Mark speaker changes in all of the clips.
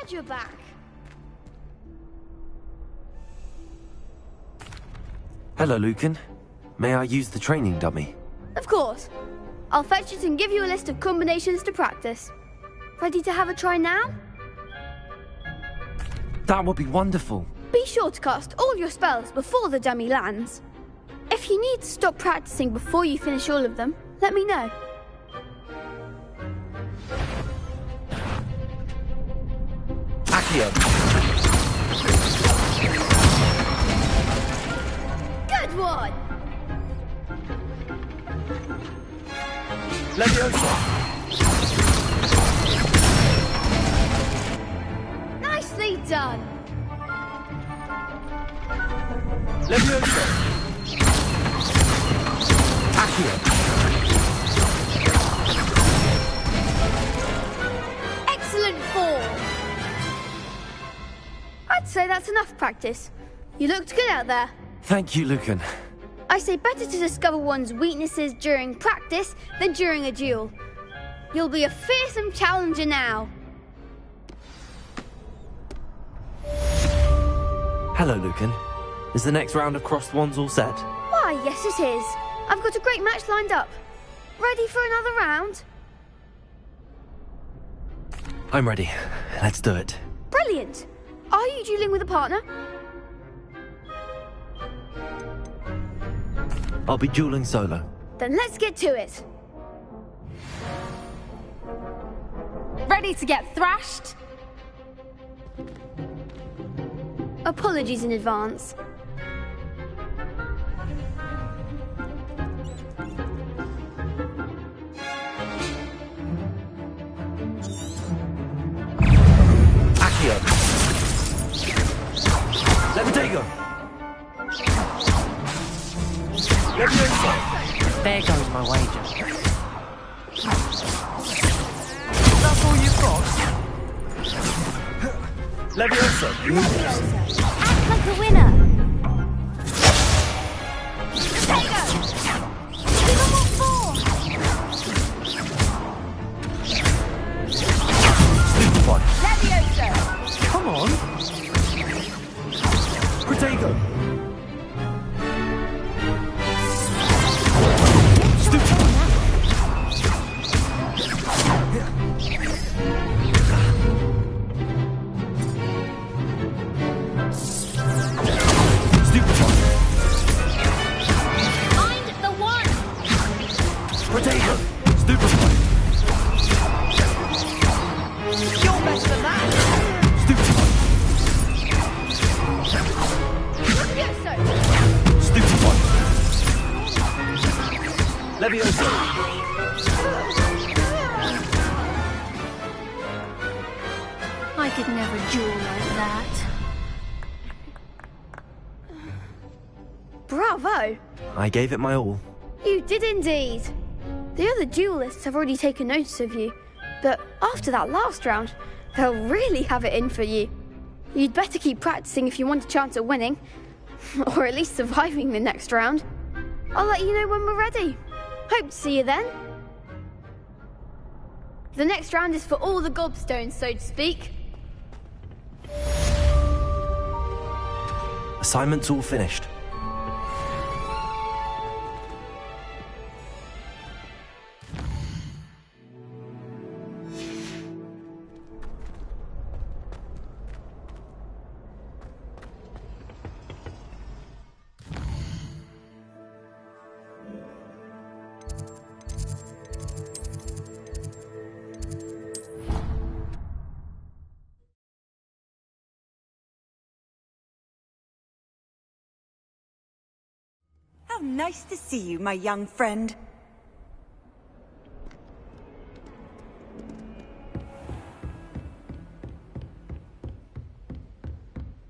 Speaker 1: Glad you're back.
Speaker 2: Hello, Lucan. May I use the training dummy?
Speaker 1: Of course. I'll fetch it and give you a list of combinations to practice. Ready to have a try now?
Speaker 2: That would be wonderful.
Speaker 1: Be sure to cast all your spells before the dummy lands. If you need to stop practicing before you finish all of them, let me know.
Speaker 2: Accio.
Speaker 1: Good one!
Speaker 2: Leviosa.
Speaker 1: Nicely done!
Speaker 2: Leviosa. Accio.
Speaker 1: Excellent form! I'd say that's enough practice. You looked good out there.
Speaker 2: Thank you, Lucan.
Speaker 1: I say better to discover one's weaknesses during practice than during a duel. You'll be a fearsome challenger now.
Speaker 2: Hello, Lucan. Is the next round of crossed wands all set?
Speaker 1: Why, yes it is. I've got a great match lined up. Ready for another round?
Speaker 2: I'm ready. Let's do it.
Speaker 1: Brilliant! Are you dueling with a partner?
Speaker 2: I'll be dueling solo.
Speaker 1: Then let's get to it.
Speaker 3: Ready to get thrashed?
Speaker 1: Apologies in advance.
Speaker 2: Accio. Levitago. Leviosa.
Speaker 4: There goes my wager.
Speaker 2: That's all you've got? Leviosa.
Speaker 1: Act like a winner. Give them all four.
Speaker 2: Stupefy.
Speaker 1: Leviosa.
Speaker 2: Come on. Protego. Stupefy.
Speaker 1: Find the one.
Speaker 2: Protego. Stupefy.
Speaker 1: You're better than that.
Speaker 2: Stupefy.
Speaker 1: Leviosa.
Speaker 2: Stupefy. Leviosa.
Speaker 3: I could never duel like that.
Speaker 1: Bravo.
Speaker 2: I gave it my all.
Speaker 1: You did indeed. The other duelists have already taken notice of you, but after that last round, they'll really have it in for you. You'd better keep practicing if you want a chance at winning, or at least surviving the next round. I'll let you know when we're ready. Hope to see you then. The next round is for all the gobstones, so to speak.
Speaker 2: Assignment's all finished.
Speaker 5: How nice to see you, my young friend.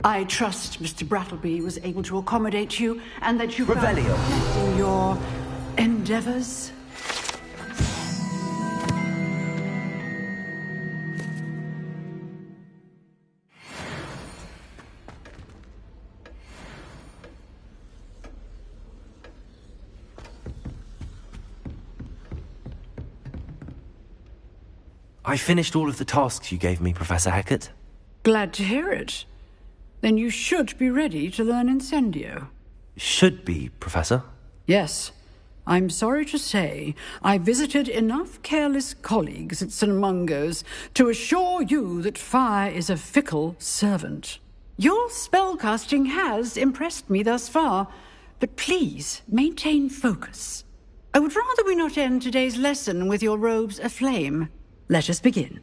Speaker 6: I trust Mr. Brattleby was able to accommodate you, and that you found
Speaker 2: Revelio.
Speaker 6: success in your endeavors.
Speaker 2: I finished all of the tasks you gave me, Professor Hecat.
Speaker 6: Glad to hear it. Then you should be ready to learn Incendio.
Speaker 2: Should be, Professor.
Speaker 6: Yes. I'm sorry to say I visited enough careless colleagues at St. Mungo's to assure you that fire is a fickle servant. Your spellcasting has impressed me thus far, but please maintain focus. I would rather we not end today's lesson with your robes aflame. Let us begin.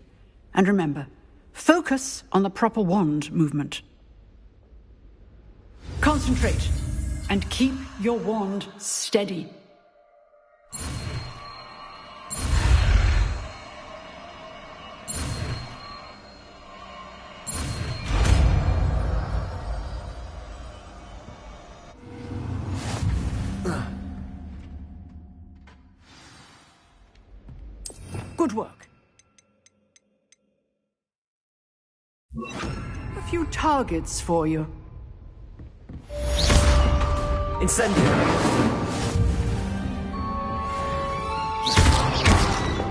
Speaker 6: And remember, focus on the proper wand movement. Concentrate and keep your wand steady. Good work. A few targets for you.
Speaker 2: Incendio!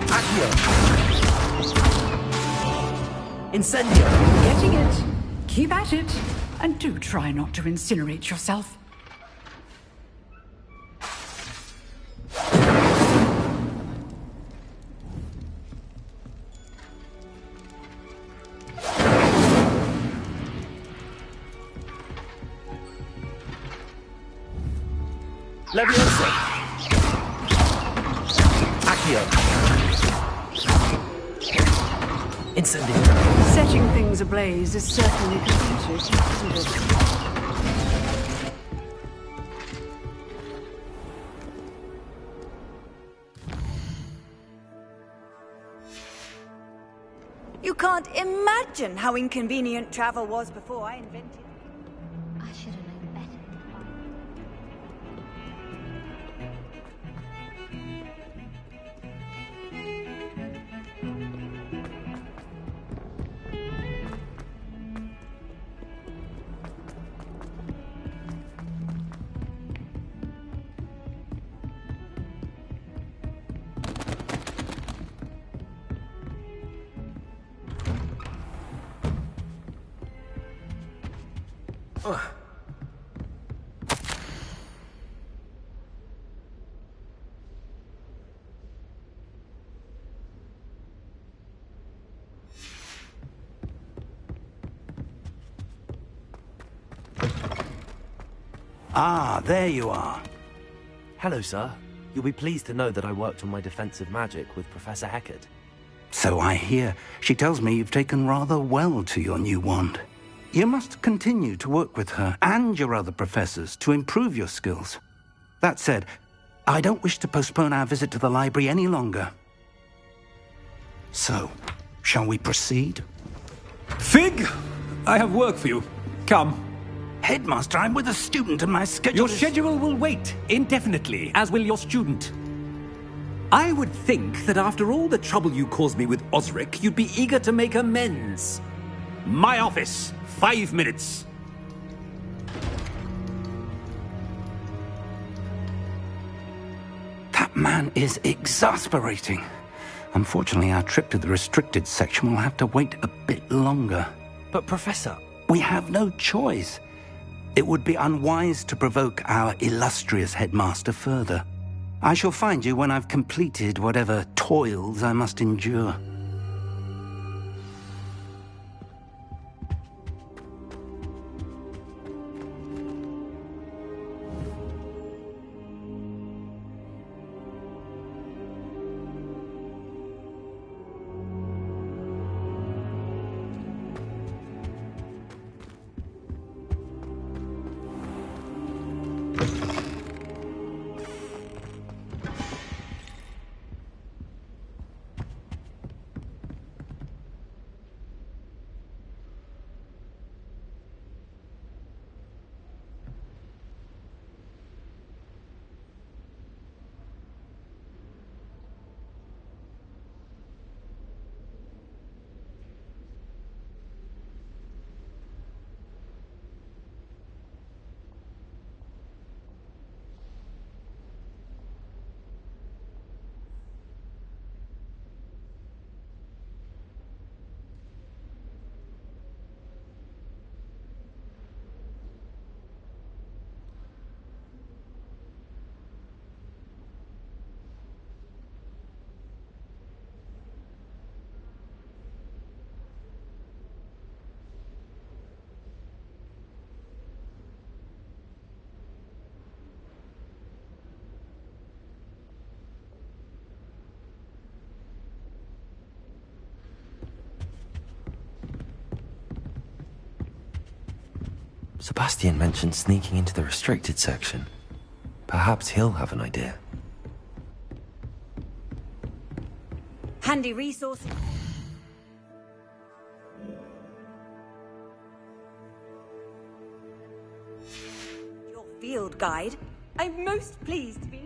Speaker 2: Accio! Incendio!
Speaker 6: Getting it. Keep at it. And do try not to incinerate yourself.
Speaker 2: Leviosa! Accio! Incendio!
Speaker 6: Setting things ablaze is certainly completed, isn't it?
Speaker 5: You can't imagine how inconvenient travel was before I invented it.
Speaker 3: I should have known better.
Speaker 4: Ah, there you are.
Speaker 2: Hello, sir. You'll be pleased to know that I worked on my defensive magic with Professor Heckard.
Speaker 4: So I hear. She tells me you've taken rather well to your new wand. You must continue to work with her and your other professors to improve your skills. That said, I don't wish to postpone our visit to the library any longer. So, shall we proceed?
Speaker 7: Fig! I have work for you. Come.
Speaker 4: Headmaster, I'm with a student and my schedule
Speaker 7: Your
Speaker 4: is...
Speaker 7: schedule will wait indefinitely, as will your student. I would think that after all the trouble you caused me with Osric, you'd be eager to make amends. My office, 5 minutes.
Speaker 4: That man is exasperating. Unfortunately, our trip to the restricted section will have to wait a bit longer.
Speaker 2: But, Professor...
Speaker 4: We have no choice. It would be unwise to provoke our illustrious headmaster further. I shall find you when I've completed whatever toils I must endure.
Speaker 2: Sebastian mentioned sneaking into the restricted section. Perhaps he'll have an idea.
Speaker 5: Handy resource. Your field guide. I'm most pleased to be.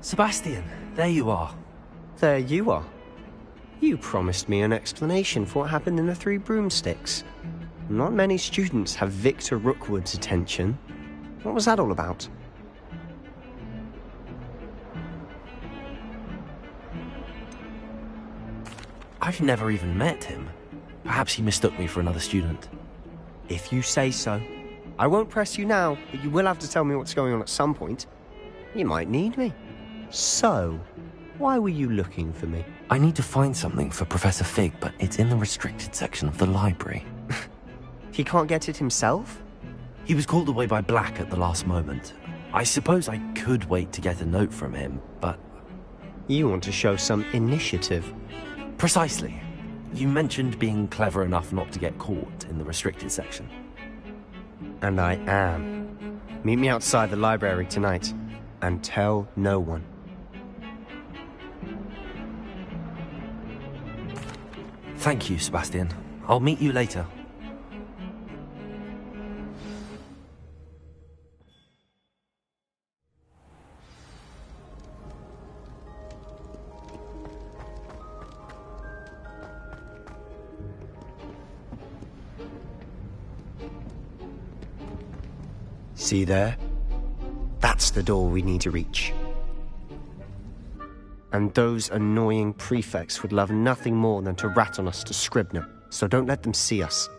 Speaker 2: Sebastian, there you are.
Speaker 8: There you are. You promised me an explanation for what happened in the Three Broomsticks. Not many students have Victor Rookwood's attention. What was that all about?
Speaker 2: I've never even met him. Perhaps he mistook me for another student.
Speaker 8: If you say so. I won't press you now, but you will have to tell me what's going on at some point. You might need me. So, why were you looking for me?
Speaker 2: I need to find something for Professor Fig, but it's in the restricted section of the library.
Speaker 8: He can't get it himself?
Speaker 2: He was called away by Black at the last moment. I suppose I could wait to get a note from him, but...
Speaker 8: You want to show some initiative.
Speaker 2: Precisely. You mentioned being clever enough not to get caught in the restricted section.
Speaker 8: And I am. Meet me outside the library tonight, and tell no one.
Speaker 2: Thank you, Sebastian. I'll meet you later.
Speaker 8: See there? That's the door we need to reach. And those annoying prefects would love nothing more than to rat on us to Scribner, so don't let them see us.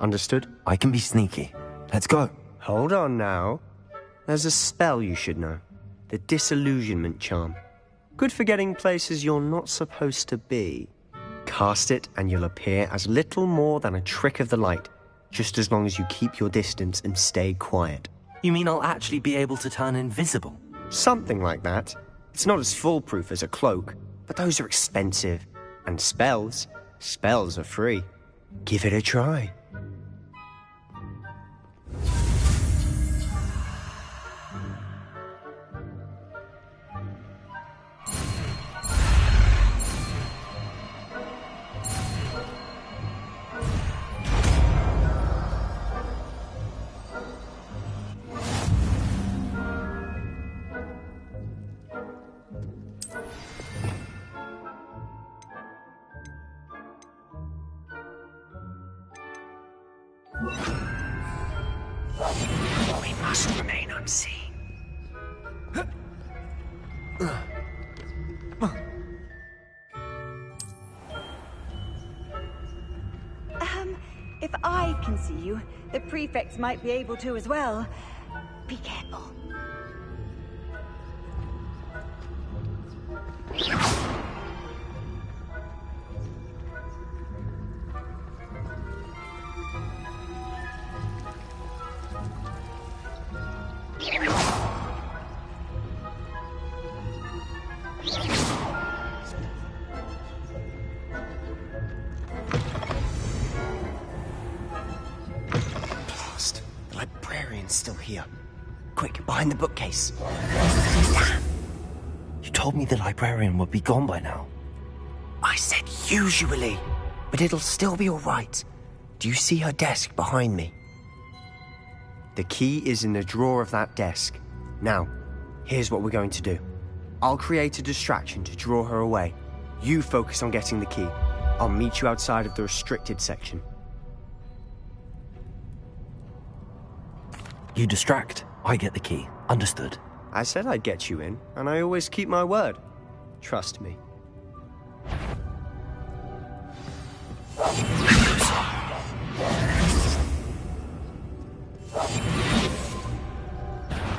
Speaker 8: Understood?
Speaker 2: I can be sneaky. Let's go.
Speaker 8: Hold on now. There's a spell you should know. The Disillusionment Charm. Good for getting places you're not supposed to be. Cast it and you'll appear as little more than a trick of the light, just as long as you keep your distance and stay quiet.
Speaker 2: You mean I'll actually be able to turn invisible?
Speaker 8: Something like that. It's not as foolproof as a cloak, but those are expensive. And spells are free. Give it a try.
Speaker 9: We must remain unseen.
Speaker 5: If I can see you, the prefects might be able to as well. Be careful.
Speaker 8: The librarian's still here. Quick, behind the bookcase.
Speaker 2: You told me the librarian would be gone by now.
Speaker 8: I said usually, but it'll still be all right. Do you see her desk behind me? The key is in the drawer of that desk. Now, here's what we're going to do. I'll create a distraction to draw her away. You focus on getting the key. I'll meet you outside of the restricted section.
Speaker 2: You distract, I get the key. Understood.
Speaker 8: I said I'd get you in, and I always keep my word. Trust me.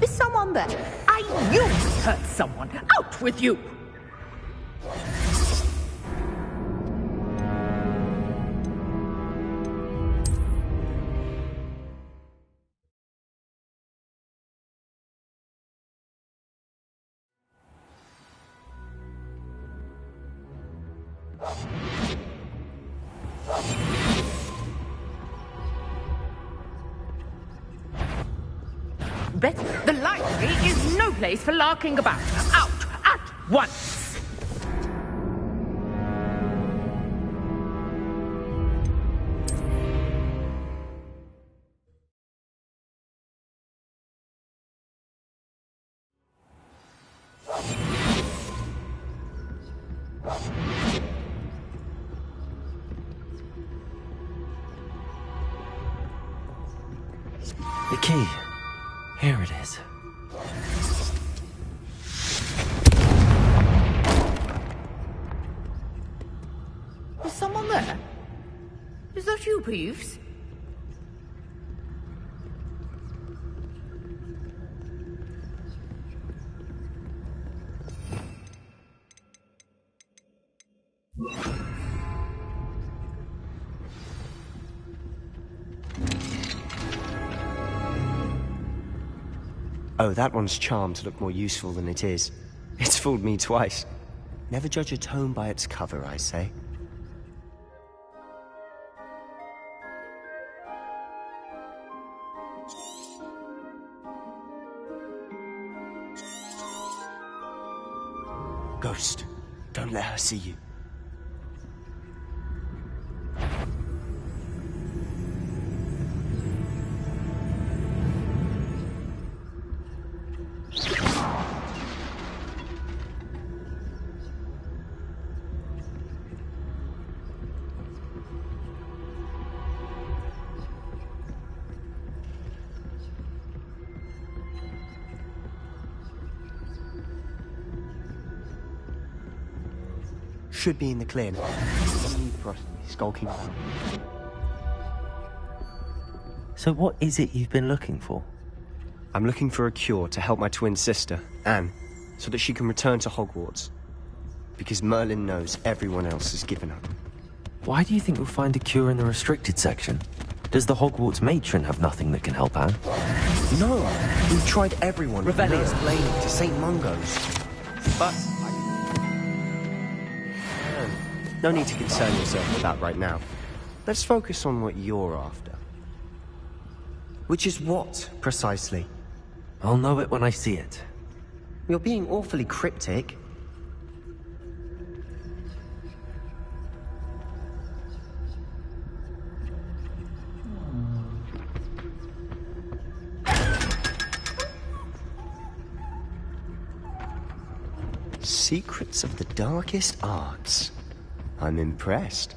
Speaker 5: Is someone
Speaker 10: someone there? I knew you hurt someone. Out with you! Betty, the library is no place for larking about. Out at once!
Speaker 2: The key. Here it is.
Speaker 10: Is someone there? Is that you, Peeves?
Speaker 8: Oh, that one's charmed to look more useful than it is. It's fooled me twice. Never judge a tome by its cover, I say. Ghost, don't let her see you. Should be in the clear now. No need for us to be skulking around.
Speaker 2: So what is it you've been looking for?
Speaker 8: I'm looking for a cure to help my twin sister, Anne, so that she can return to Hogwarts. Because Merlin knows everyone else has given up.
Speaker 2: Why do you think we'll find a cure in the restricted section? Does the Hogwarts matron have nothing that can help Anne?
Speaker 8: No! We've tried everyone.
Speaker 7: Revellious.
Speaker 8: Blaming to St. Mungo's. But no need to concern yourself with that right now. Let's focus on what you're after. Which is what, precisely?
Speaker 2: I'll know it when I see it.
Speaker 8: You're being awfully cryptic. Secrets of the darkest arts. I'm impressed.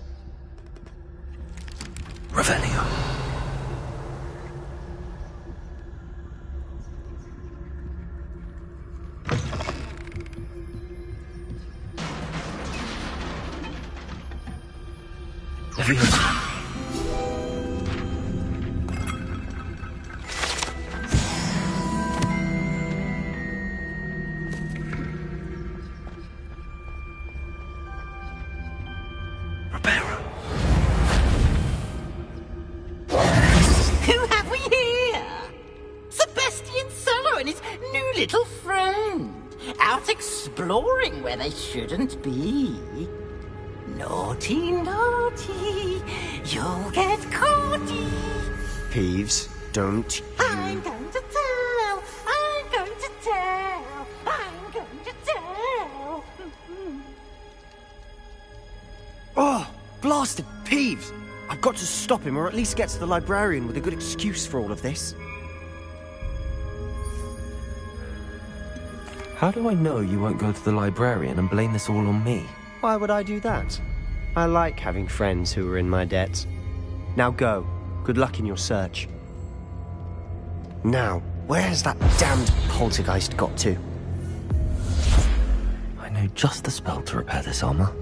Speaker 2: Revelio.
Speaker 10: Who have we here? Sebastian Cello and his new little friend. Out exploring where they shouldn't be. Naughty, naughty. You'll get caughty.
Speaker 8: Peeves, don't you...
Speaker 10: I'm going to tell. I'm going to tell. I'm going to tell.
Speaker 8: Oh, blasted Peeves! I've got to stop him, or at least get to the librarian with a good excuse for all of this.
Speaker 2: How do I know you won't go to the librarian and blame this all on me?
Speaker 8: Why would I do that? I like having friends who are in my debt. Now go. Good luck in your search. Now, where has that damned poltergeist got to?
Speaker 2: I know just the spell to repair this armor.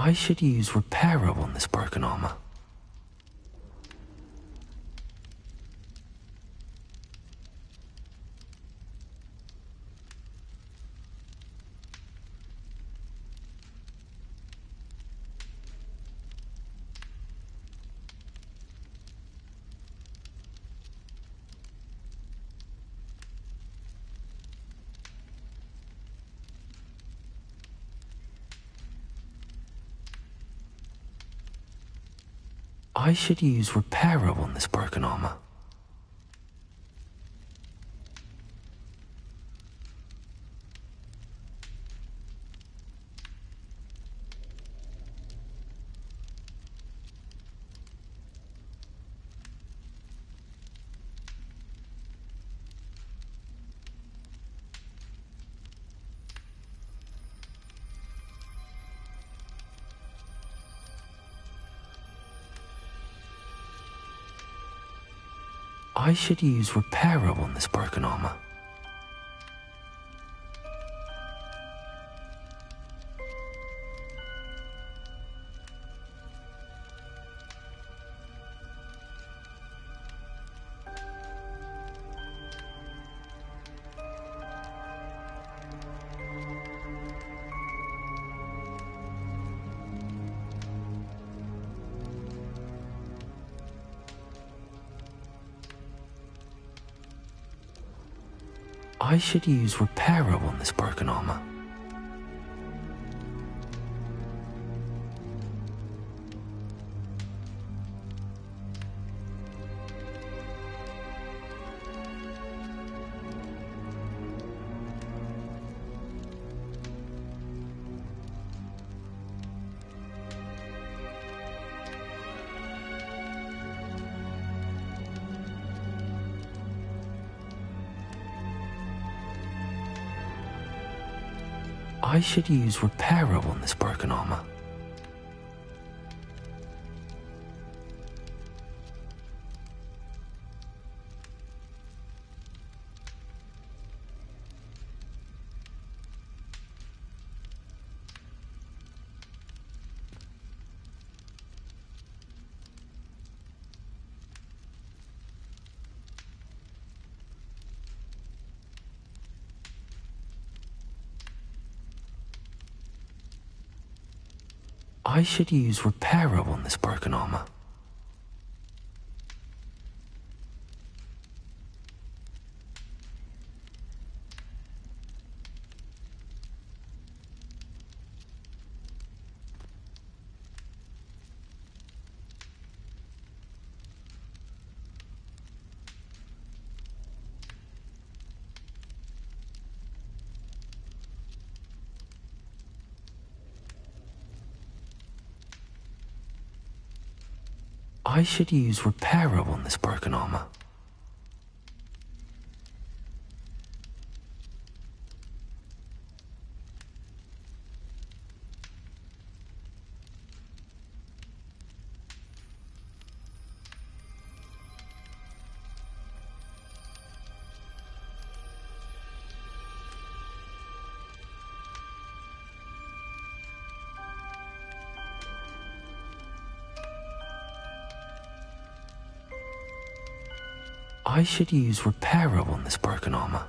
Speaker 2: I should use repairer on this broken armor. I should use repairer on this broken armor. I should use repairer on this broken armor. I should use repairer on this broken armor. I should use repairer on this broken armor. I should use repairer on this broken armor. I should use repairer on this broken armor. I should use repairer on this broken armor.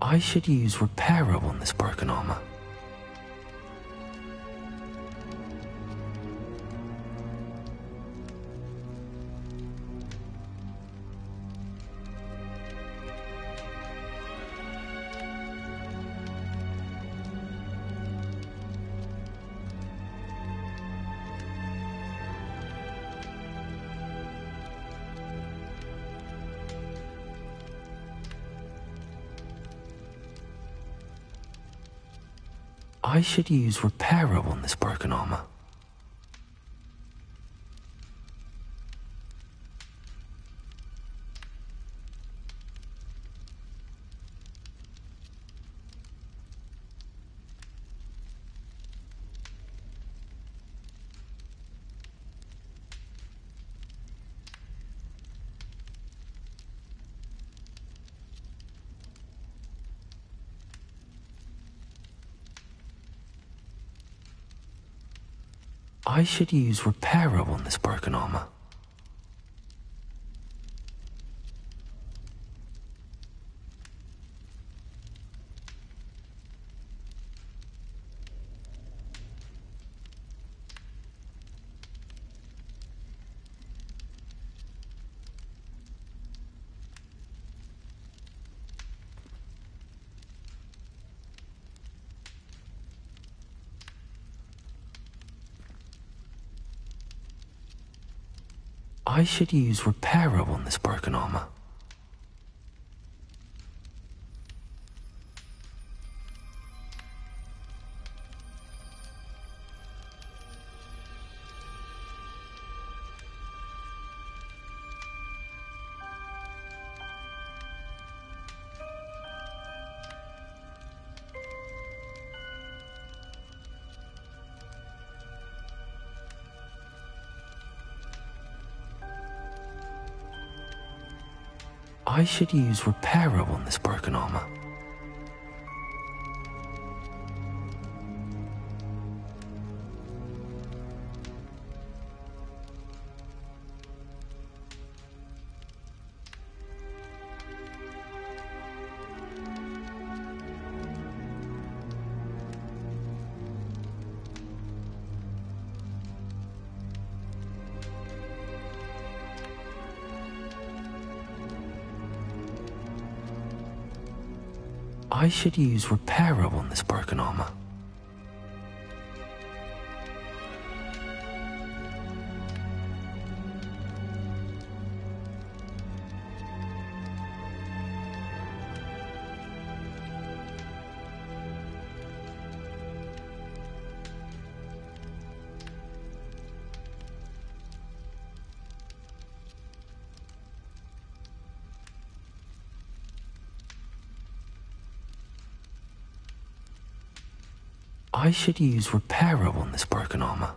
Speaker 2: I should use repairer on this broken armor. I should use repairer on this broken armor. I should use repairer on this broken armor. I should use repairer on this broken armor. I should use repairer on this broken armor. I should use repairer on this broken armor. I should use repairer on this broken armor.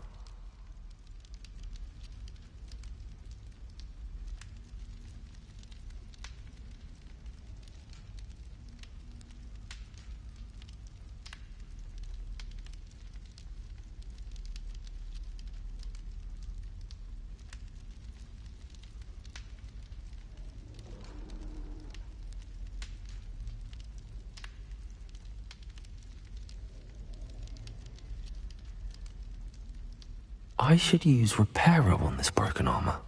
Speaker 2: I should use repairer on this broken armor.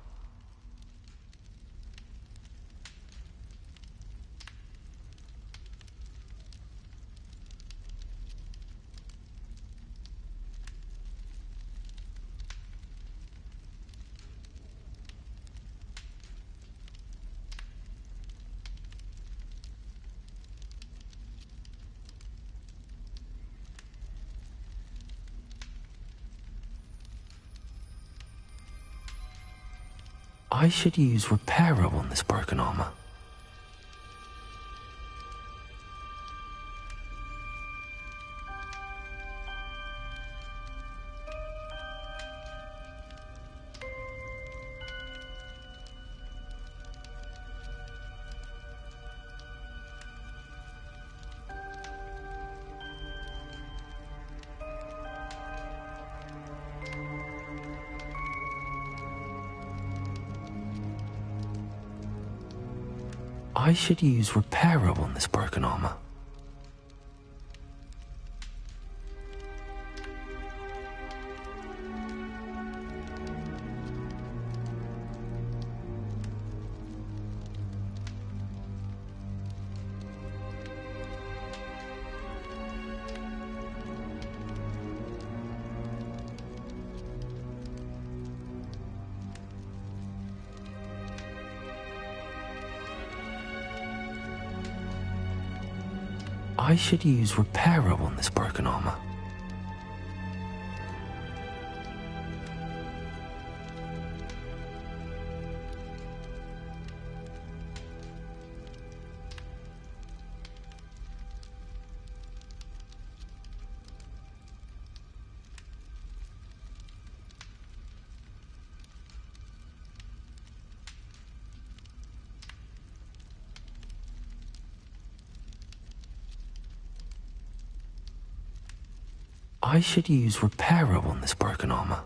Speaker 2: I should use repairer on this broken armor. I should use repairer on this broken armor. I should use repairer on this broken armor. I should use repairer on this broken armor.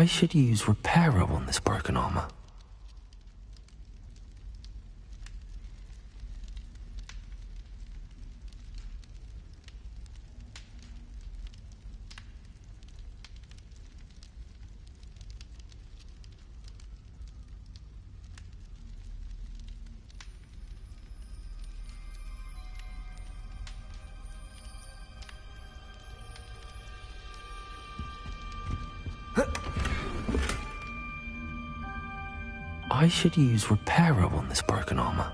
Speaker 2: I should use Reparo on this broken armor. I should use Reparo on this broken armor.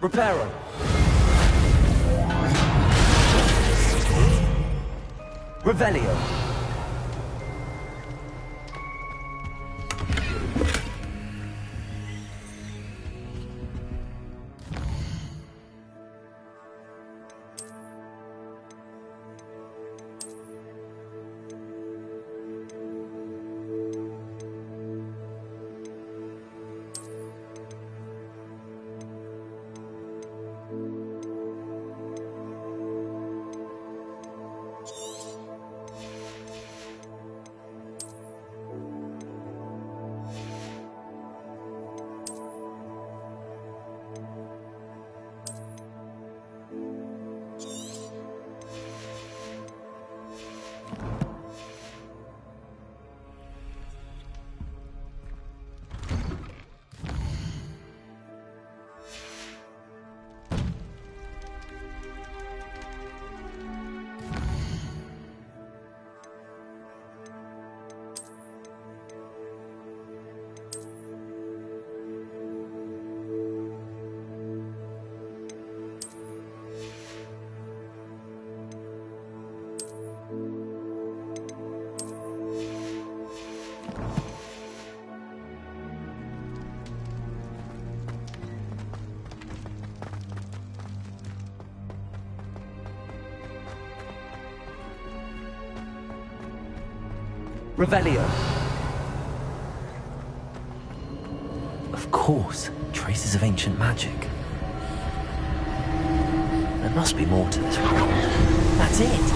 Speaker 2: Reparo! Revelio! Revelio. Of course, traces of ancient magic. There must be more to this world. That's it!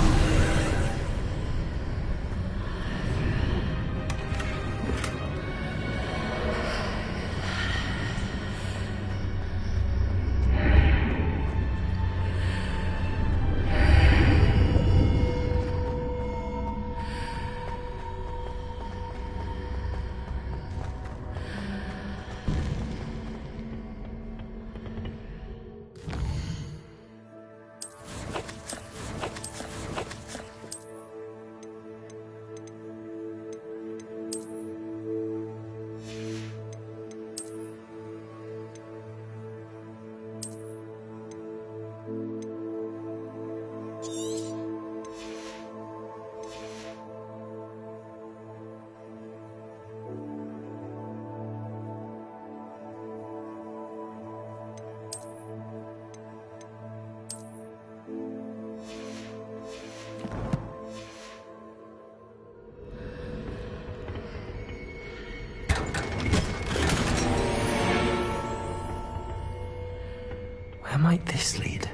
Speaker 2: Where might this lead?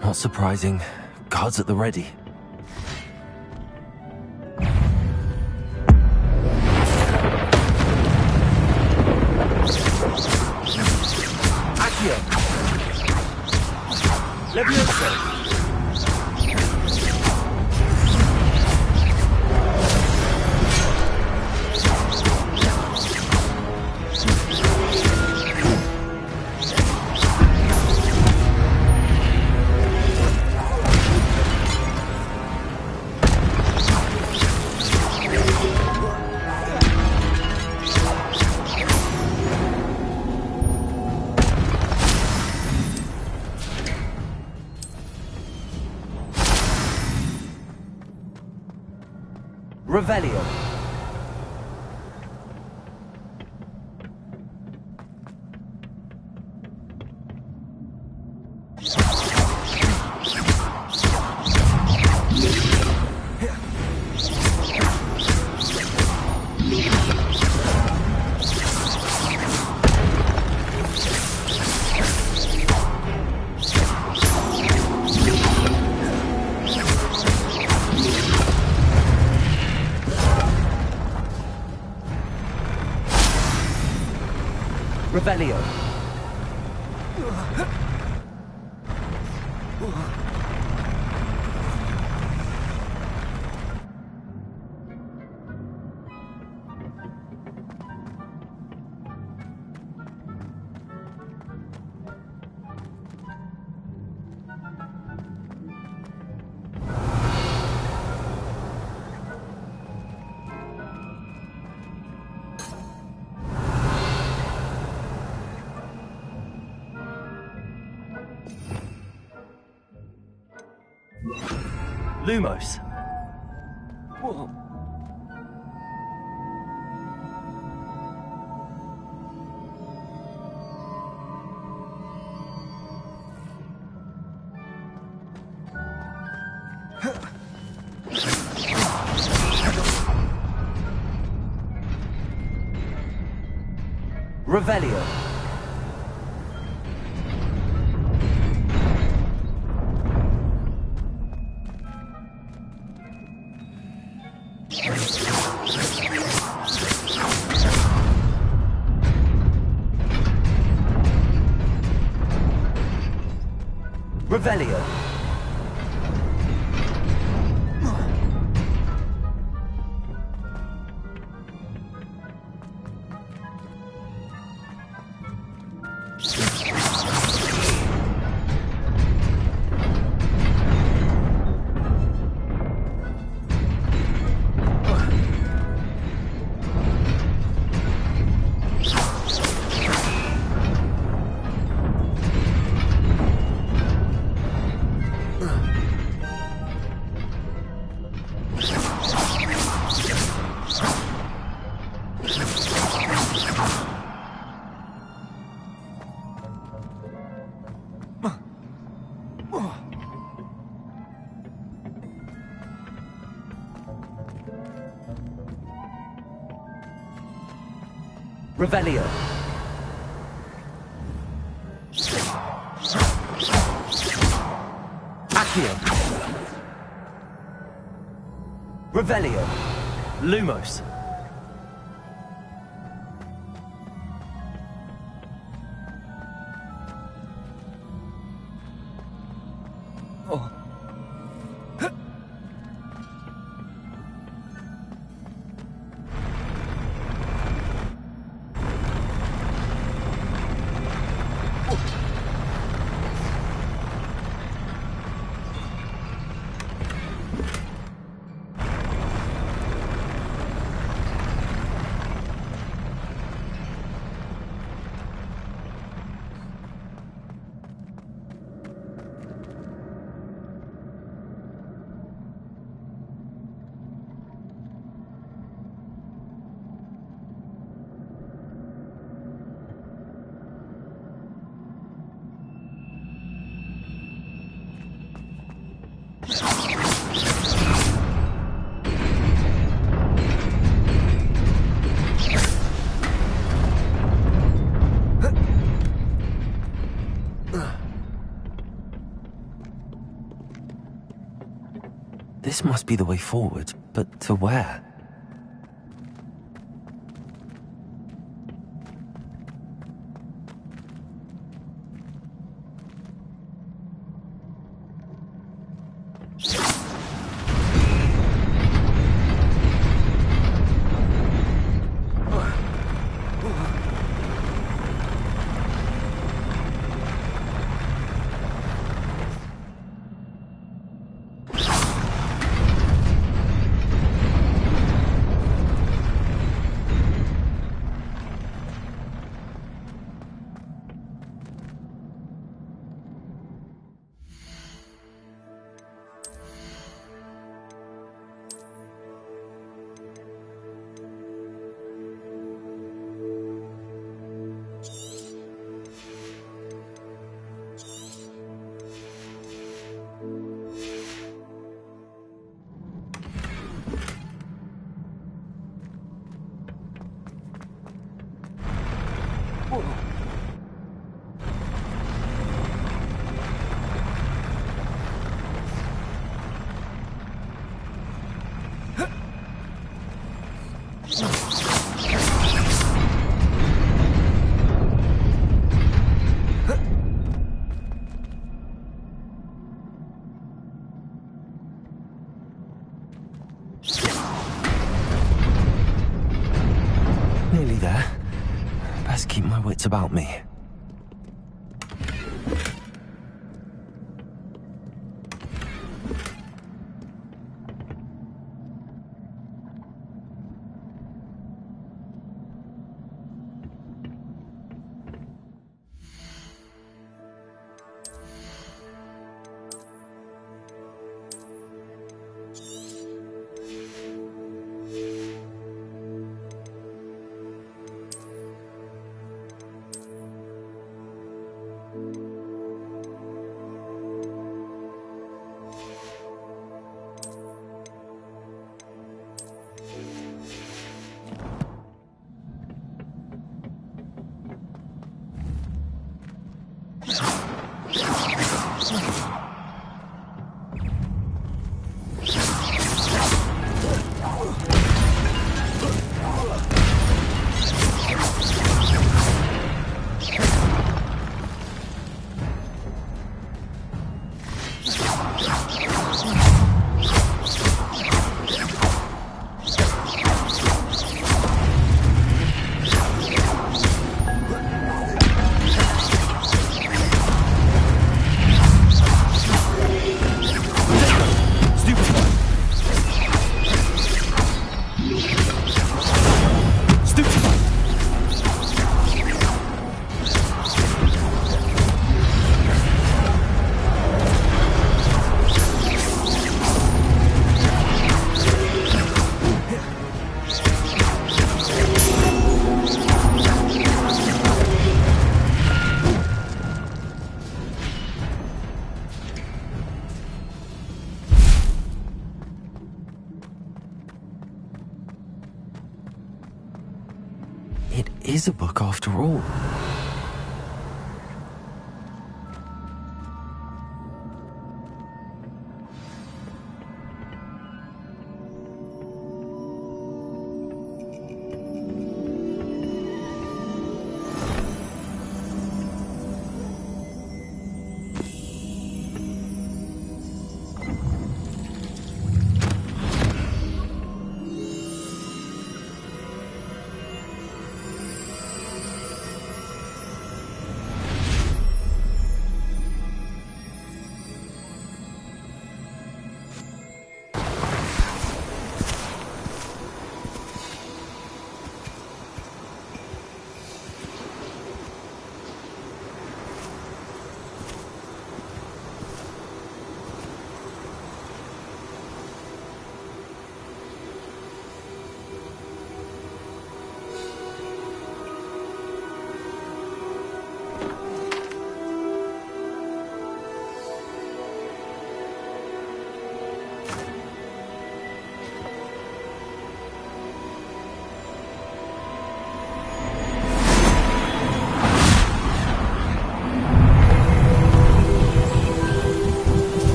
Speaker 2: Not surprising. Guards at the ready. Accio! Levioso! Revelio. Revelio. Lumos. Whoa. Revelio. Revelio. Revelio. Accio. Revelio. Lumos. Oh. This must be the way forward, but to where? nearly there. Best keep my wits about me. It is a book after all.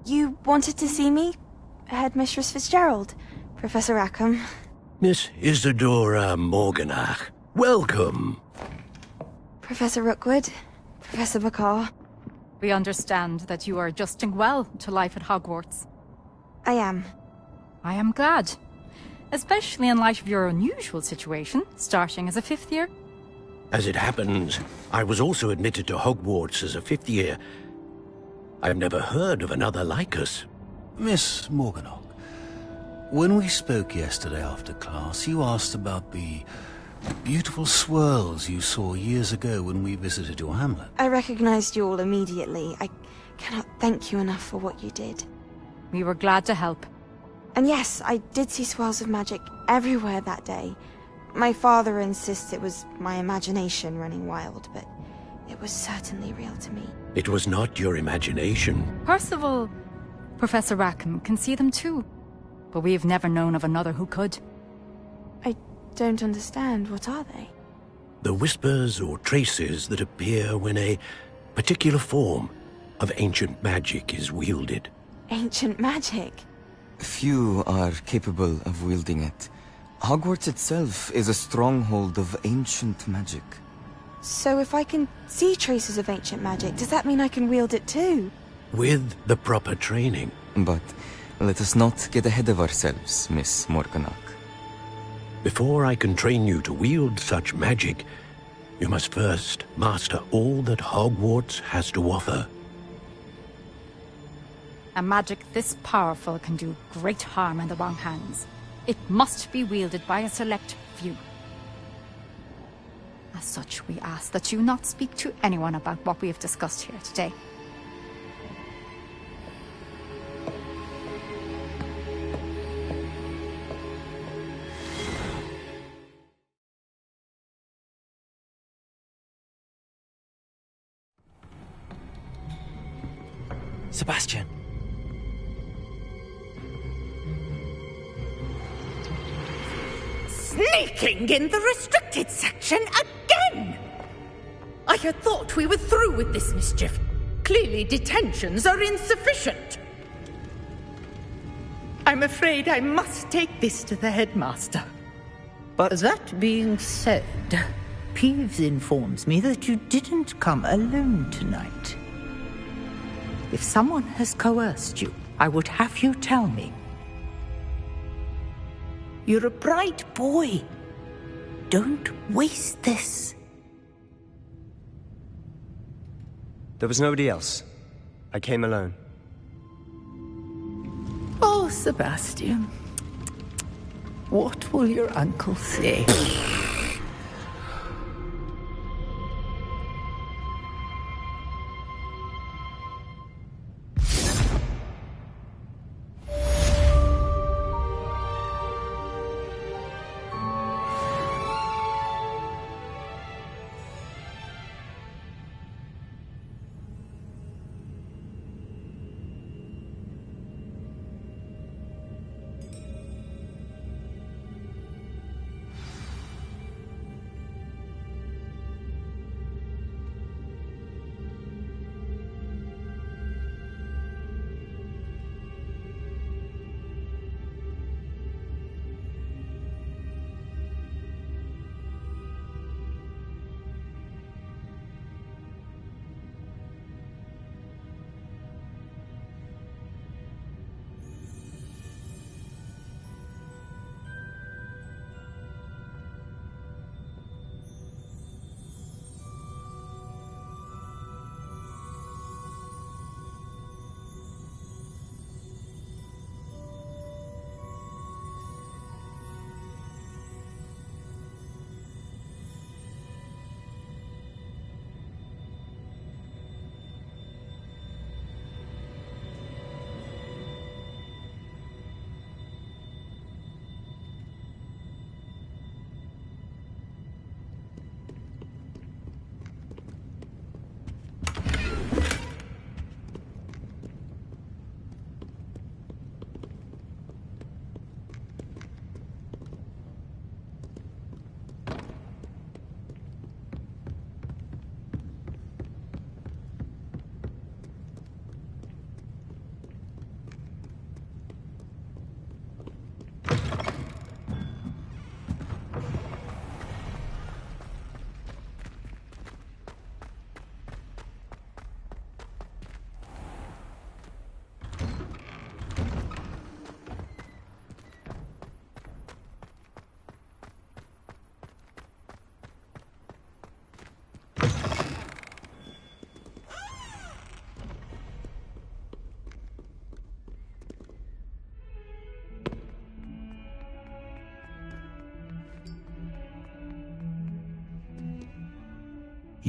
Speaker 5: You wanted to see me? Headmistress Fitzgerald, Professor Rackham.
Speaker 11: Miss Isadora Morganach, welcome.
Speaker 5: Professor Rookwood, Professor McCaw.
Speaker 12: We understand that you are adjusting well to life at Hogwarts.
Speaker 5: I am.
Speaker 12: I am glad. Especially in light of your unusual situation, starting as a 5th year.
Speaker 11: As it happens, I was also admitted to Hogwarts as a 5th year. I've never heard of another like us.
Speaker 13: Miss Morganach, When we spoke yesterday after class, you asked about the beautiful swirls you saw years ago when we visited your hamlet.
Speaker 14: I recognized you all immediately. I cannot thank you enough for what you did.
Speaker 12: We were glad to help.
Speaker 14: And yes, I did see swirls of magic everywhere that day. My father insists it was my imagination running wild, but it was certainly real to me.
Speaker 11: It was not your imagination.
Speaker 12: Percival, Professor Rackham can see them too. But we've never known of another who could.
Speaker 14: I don't understand. What are they?
Speaker 11: The whispers or traces that appear when a particular form of ancient magic is wielded.
Speaker 14: Ancient magic?
Speaker 15: Few are capable of wielding it. Hogwarts itself is a stronghold of ancient magic.
Speaker 14: So if I can see traces of ancient magic, does that mean I can wield it too?
Speaker 11: With the proper training.
Speaker 15: But let us not get ahead of ourselves, Miss Morganach.
Speaker 11: Before I can train you to wield such magic, you must first master all that Hogwarts has to offer.
Speaker 12: A magic this powerful can do great harm in the wrong hands. It must be wielded by a select few. As such, we ask that you not speak to anyone about what we have discussed here today.
Speaker 2: Sebastian.
Speaker 10: Sneaking in the restricted section again! I had thought we were through with this mischief. Clearly detentions are insufficient. I'm afraid I must take this to the headmaster.
Speaker 16: But that being said, Peeves informs me that you didn't come alone tonight. If someone has coerced you, I would have you tell me. You're a bright boy. Don't waste this.
Speaker 8: There was nobody else. I came alone.
Speaker 16: Oh, Sebastian. What will your uncle say?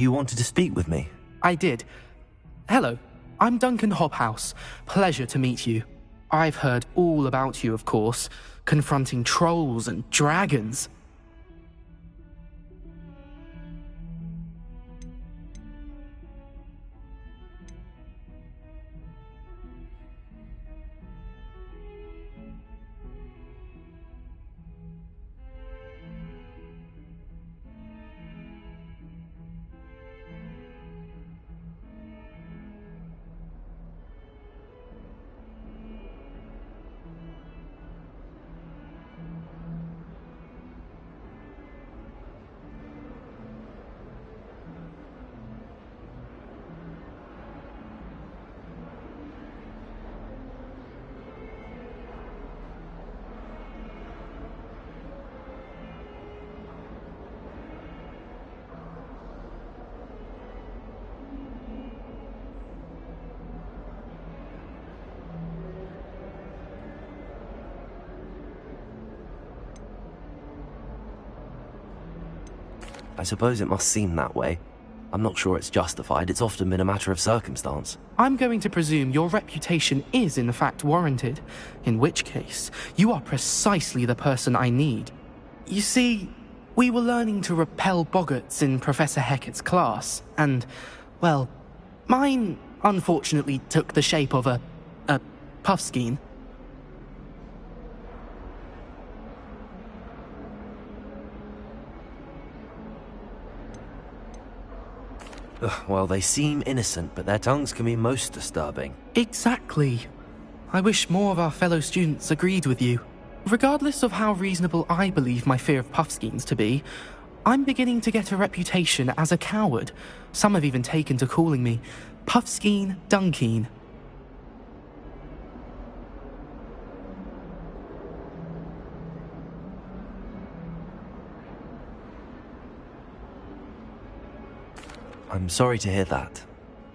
Speaker 2: You wanted to speak with me?
Speaker 17: I did. Hello, I'm Duncan Hobhouse. Pleasure to meet you. I've heard all about you, of course, confronting trolls and dragons.
Speaker 2: I suppose it must seem that way. I'm not sure it's justified. It's often been a matter of circumstance.
Speaker 17: I'm going to presume your reputation is in fact warranted, in which case you are precisely the person I need. You see, we were learning to repel boggarts in Professor Hecat's class, and, well, mine unfortunately took the shape of a puffskein.
Speaker 2: Well, they seem innocent, but their tongues can be most disturbing.
Speaker 17: Exactly. I wish more of our fellow students agreed with you. Regardless of how reasonable I believe my fear of puffskeins to be, I'm beginning to get a reputation as a coward. Some have even taken to calling me Puffskeen Dunkeen.
Speaker 2: I'm sorry to hear that.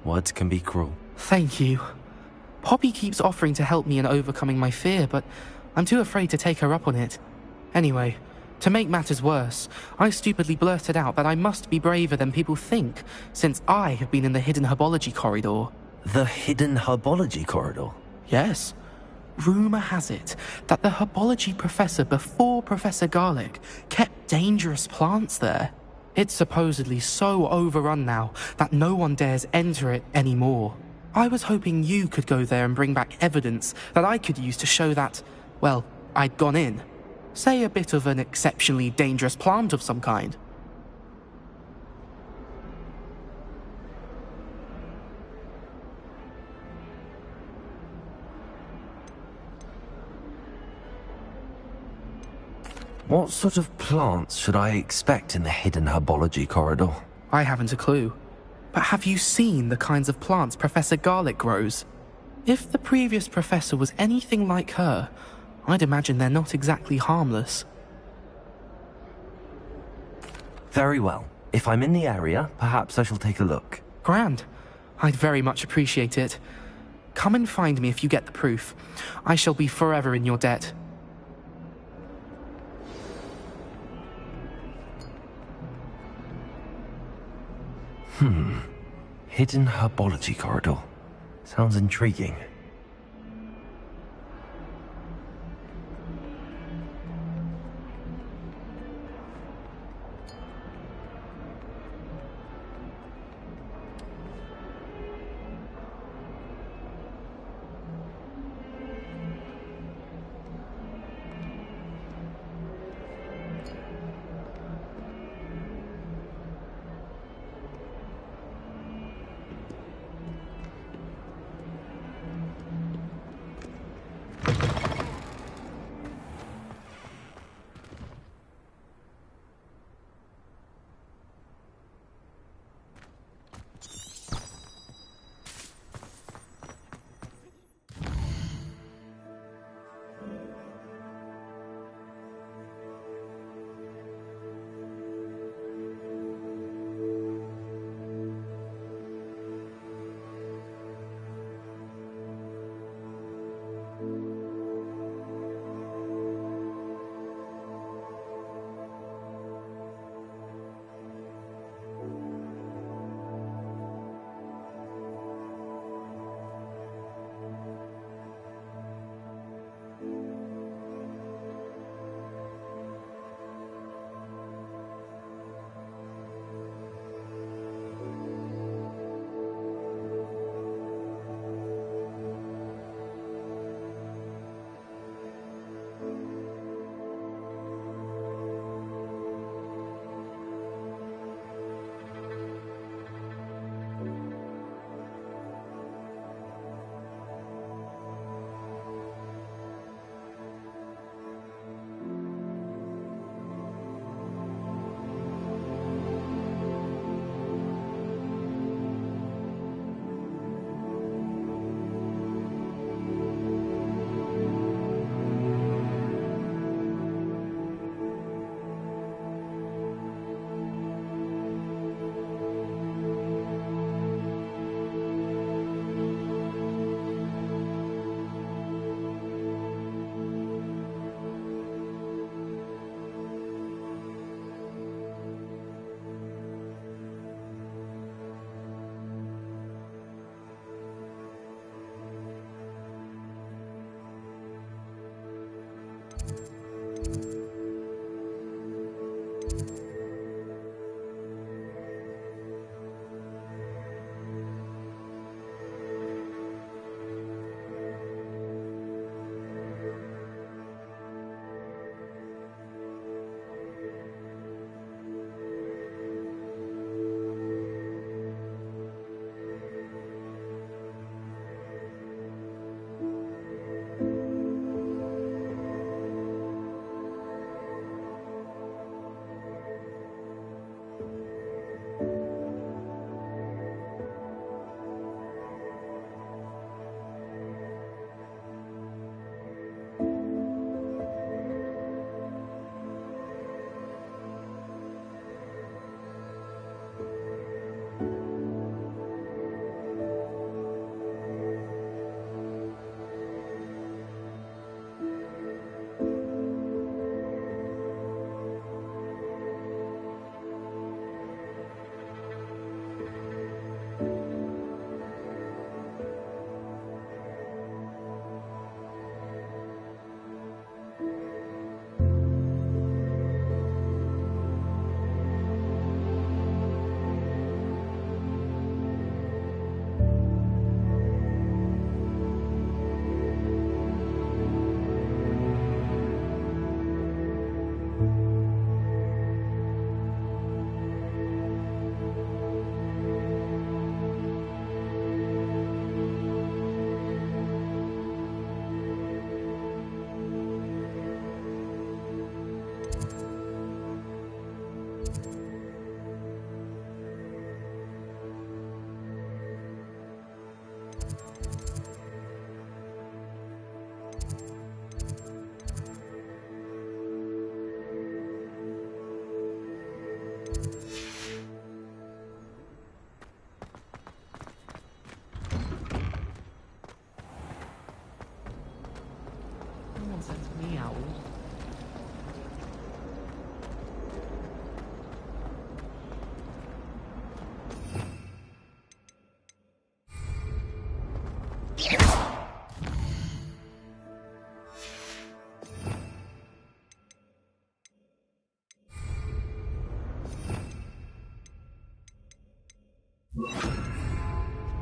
Speaker 2: Words can be cruel.
Speaker 17: Thank you. Poppy keeps offering to help me in overcoming my fear, but I'm too afraid to take her up on it. Anyway, to make matters worse, I stupidly blurted out that I must be braver than people think, since I have been in the hidden herbology corridor.
Speaker 2: The hidden herbology corridor?
Speaker 17: Yes. Rumour has it that the herbology professor before Professor Garlic kept dangerous plants there. It's supposedly so overrun now that no one dares enter it anymore. I was hoping you could go there and bring back evidence that I could use to show that, well, I'd gone in. Say a bit of an exceptionally dangerous plant of some kind.
Speaker 2: What sort of plants should I expect in the hidden herbology corridor?
Speaker 17: I haven't a clue. But have you seen the kinds of plants Professor Garlic grows? If the previous professor was anything like her, I'd imagine they're not exactly harmless.
Speaker 2: Very well. If I'm in the area, perhaps I shall take a look.
Speaker 17: Grand. I'd very much appreciate it. Come and find me if you get the proof. I shall be forever in your debt.
Speaker 2: Hidden herbology corridor. Sounds intriguing.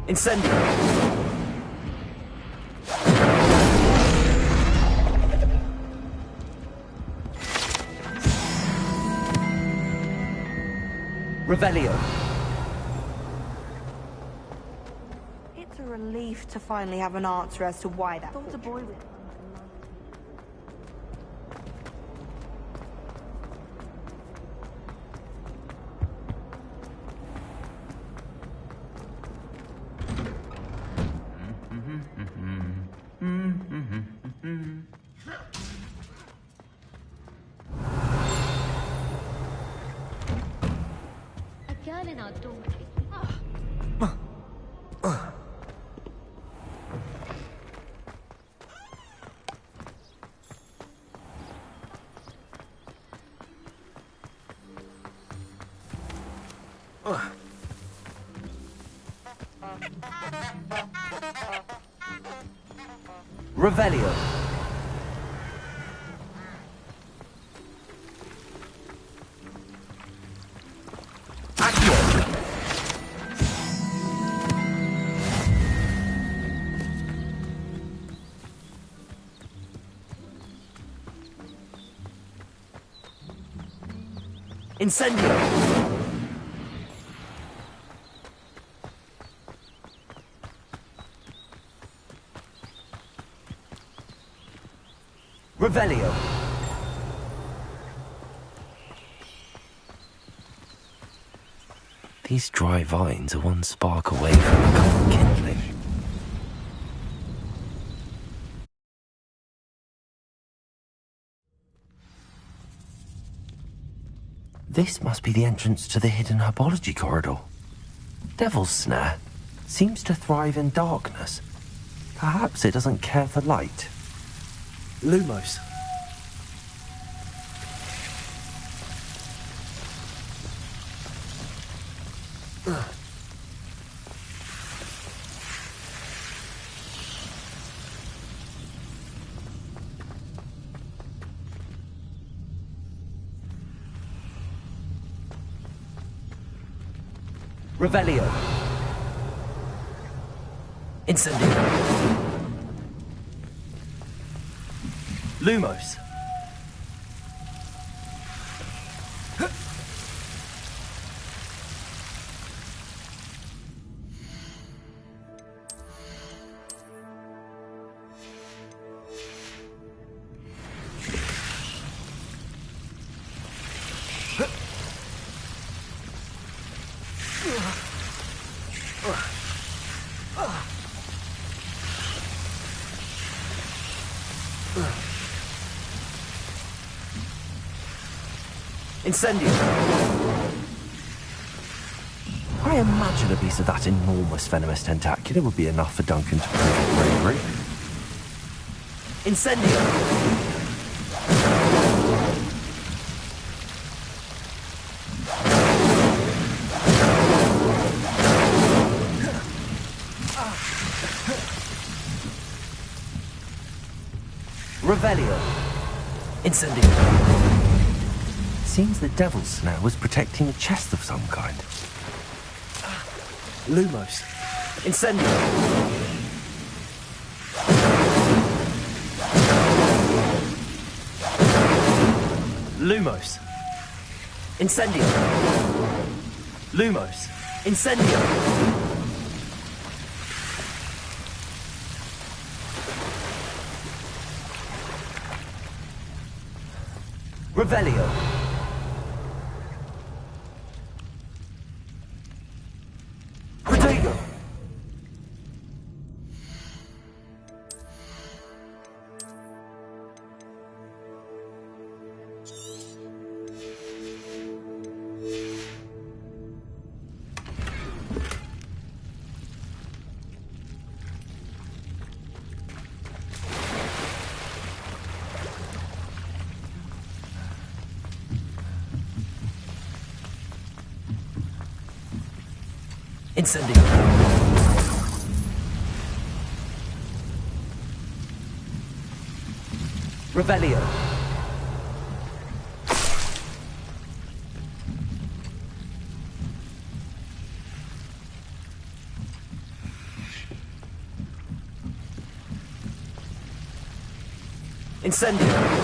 Speaker 2: Incendio! Revelio.
Speaker 14: It's a relief to finally have an answer as to why that thought a boy would...
Speaker 3: A girl in our dormitory.
Speaker 2: Revelio. Accio. Incendio. Revelio. These dry vines are one spark away from a common kindling. This must be the entrance to the hidden herbology corridor. Devil's Snare seems to thrive in darkness. Perhaps it doesn't care for light. Lumos. Revelio. Incendio. Lumos. Incendio. I imagine a piece of that enormous venomous tentacula would be enough for Duncan to prove his bravery. Incendio. Revelio. Incendio. Seems the Devil's Snare was protecting a chest of some kind. Lumos. Incendio. Lumos. Incendio. Lumos. Incendio. Revelio. Protego. Incendio. Revelio.
Speaker 7: Incendio!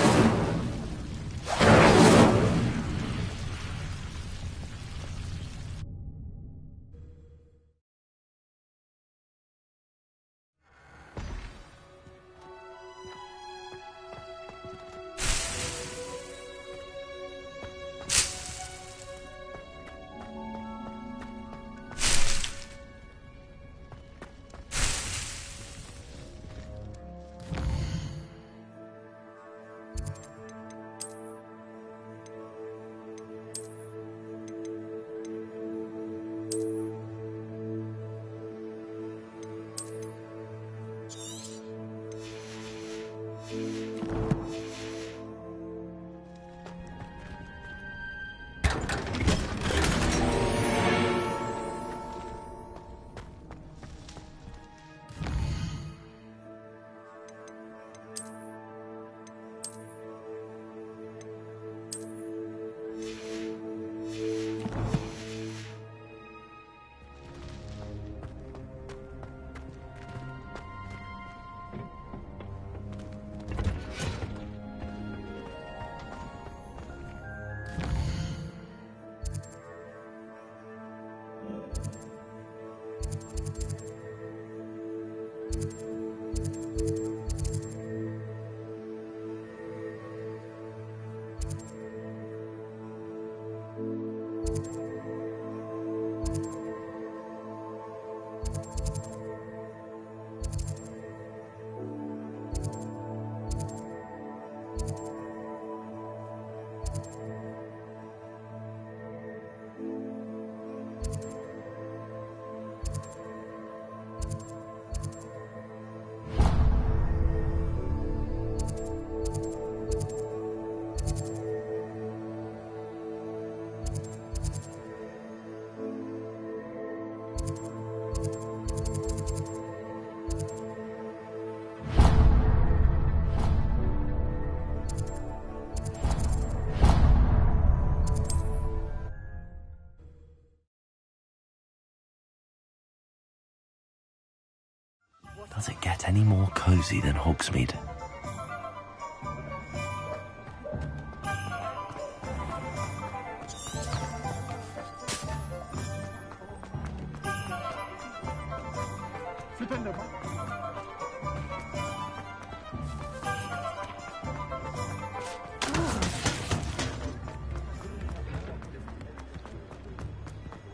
Speaker 2: Does it get any more cosy than Hogsmeade?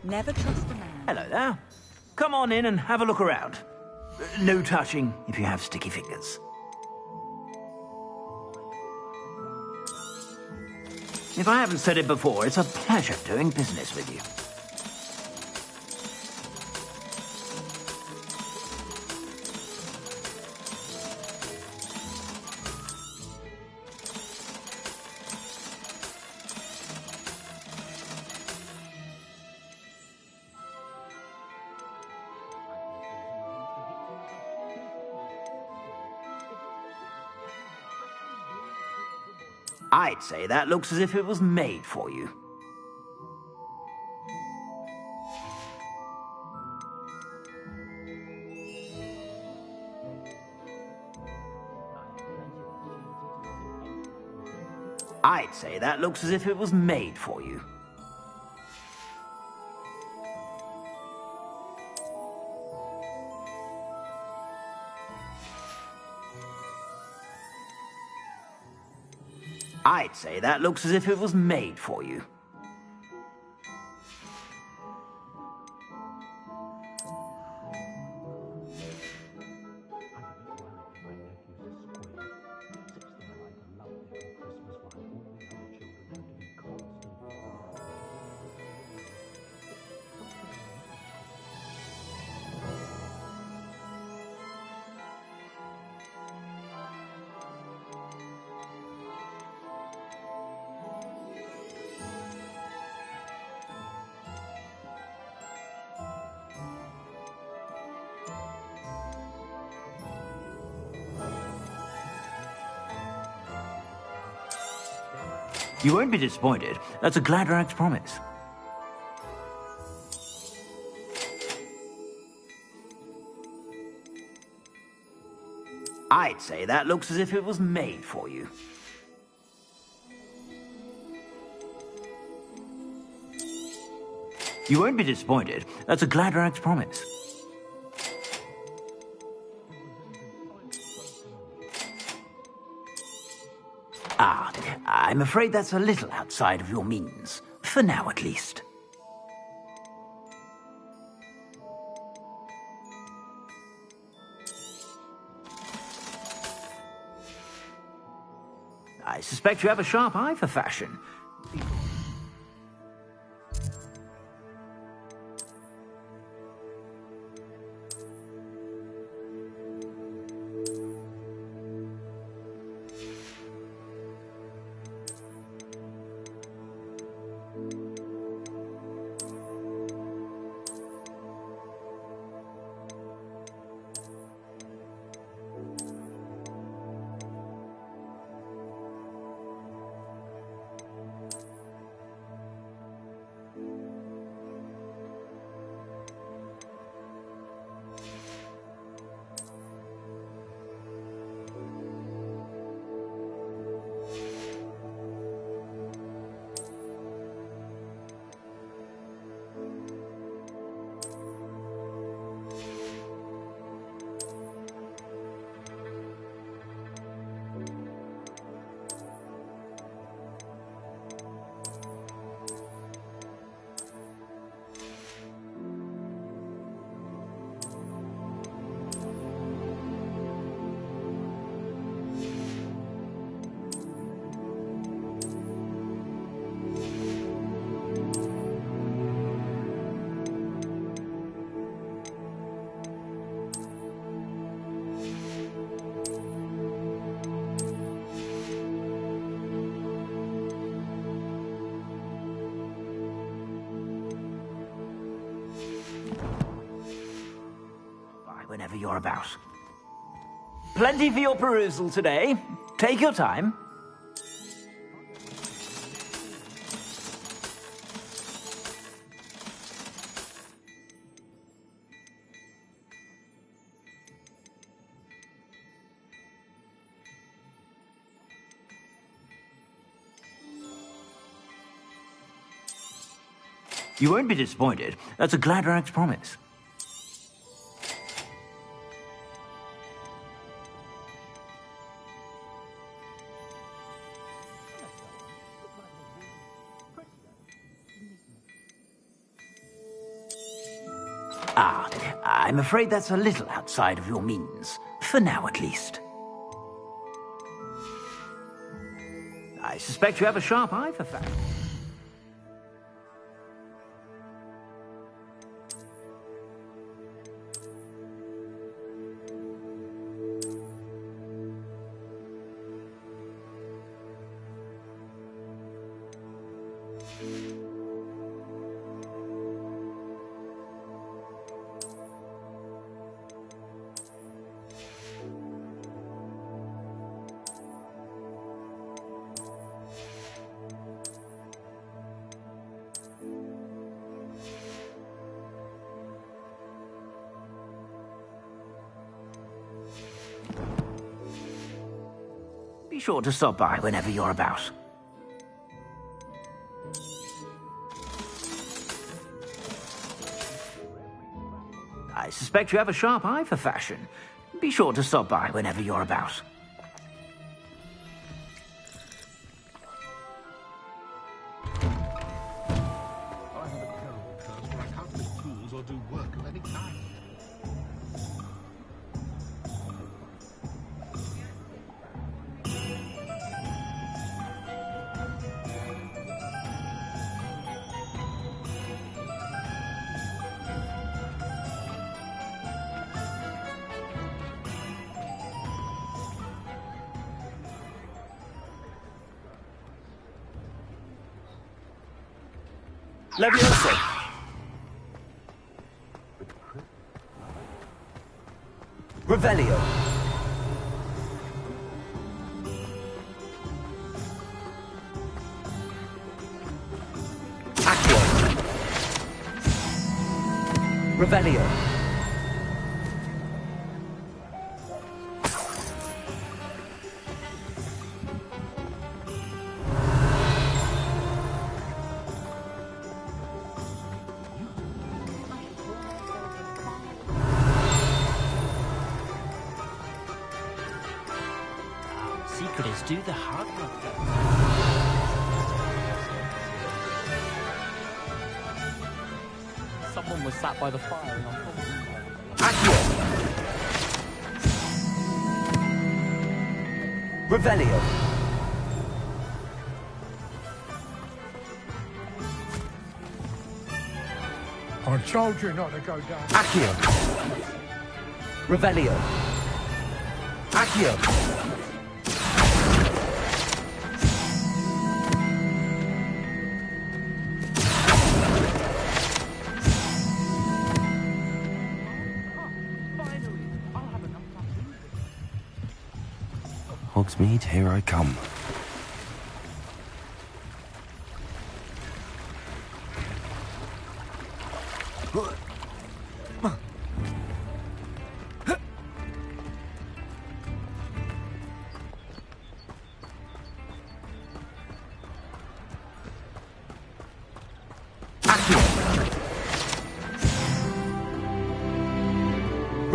Speaker 5: Never trust a man.
Speaker 18: Hello there. Come on in and have a look around. No touching if you have sticky fingers. If I haven't said it before, it's a pleasure doing business with you. I'd say that looks as if it was made for you. I'd say that looks as if it was made for you. I'd say that looks as if it was made for you. You won't be disappointed. That's a Gladrag's promise. I'd say that looks as if it was made for you. You won't be disappointed. That's a Gladrag's promise. Ah, I'm afraid that's a little outside of your means. For now, at least. I suspect you have a sharp eye for fashion. Whenever you're about. Plenty for your perusal today. Take your time. You won't be disappointed. That's a Gladrag's promise. Ah, I'm afraid that's a little outside of your means. For now, at least. I suspect you have a sharp eye for fashion. Be sure to stop by whenever you're about. I suspect you have a sharp eye for fashion. Be sure to stop by whenever you're about.
Speaker 19: Leviosa! Revelio! Accio! Revelio!
Speaker 20: secretaries do the hard work, though. Someone was sat by the fire and I'm
Speaker 19: Revelio.
Speaker 21: I told you not to go down.
Speaker 19: Accio. Revelio. Accio.
Speaker 2: Hogsmeade, here I come.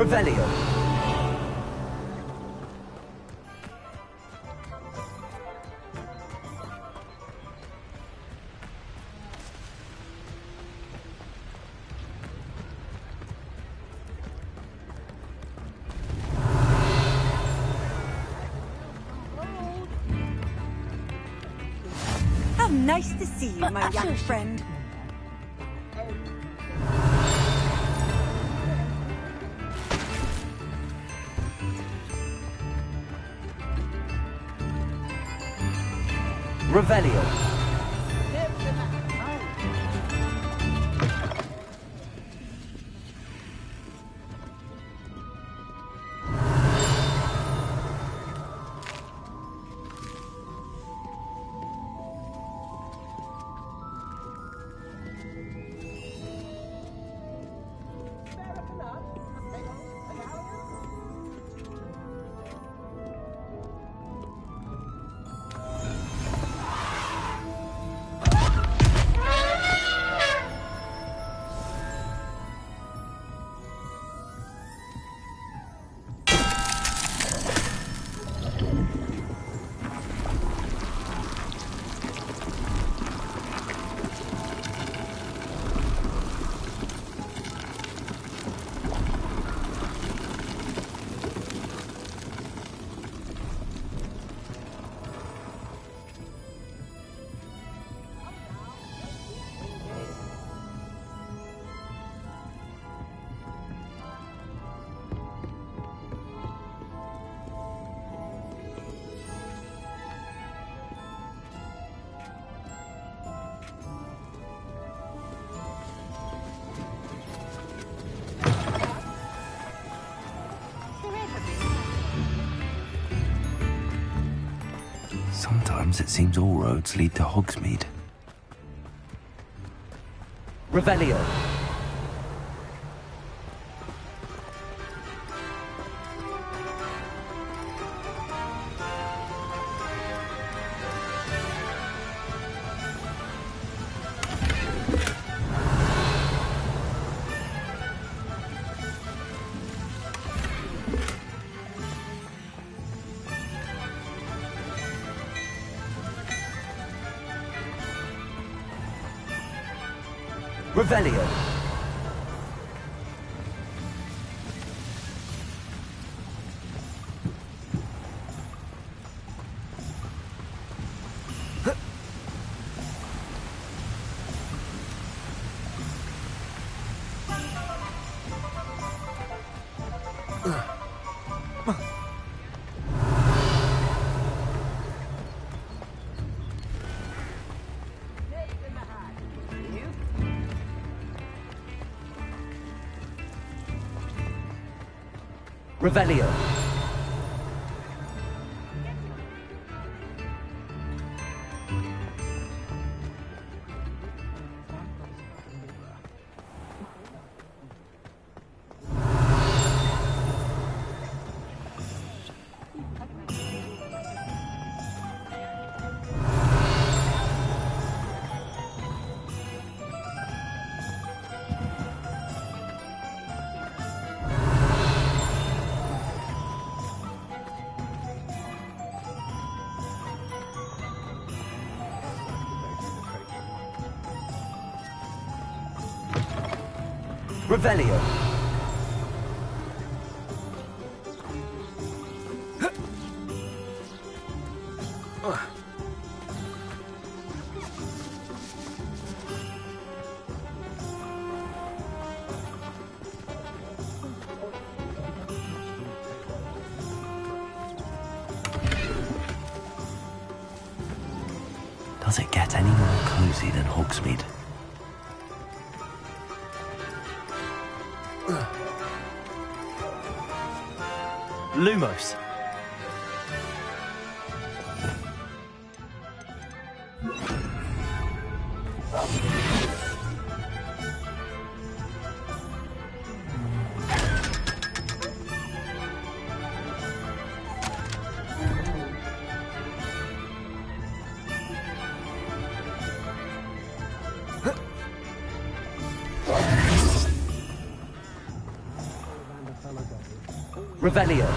Speaker 19: Revelio.
Speaker 5: How nice to see you, my young friend.
Speaker 19: Revelio.
Speaker 2: Sometimes it seems all roads lead to Hogsmeade.
Speaker 19: Revelio. Revelio. Revelio. Revelio.
Speaker 2: Does it get any more cozy than Hogsmeade?
Speaker 8: Lumos.
Speaker 19: Revelio.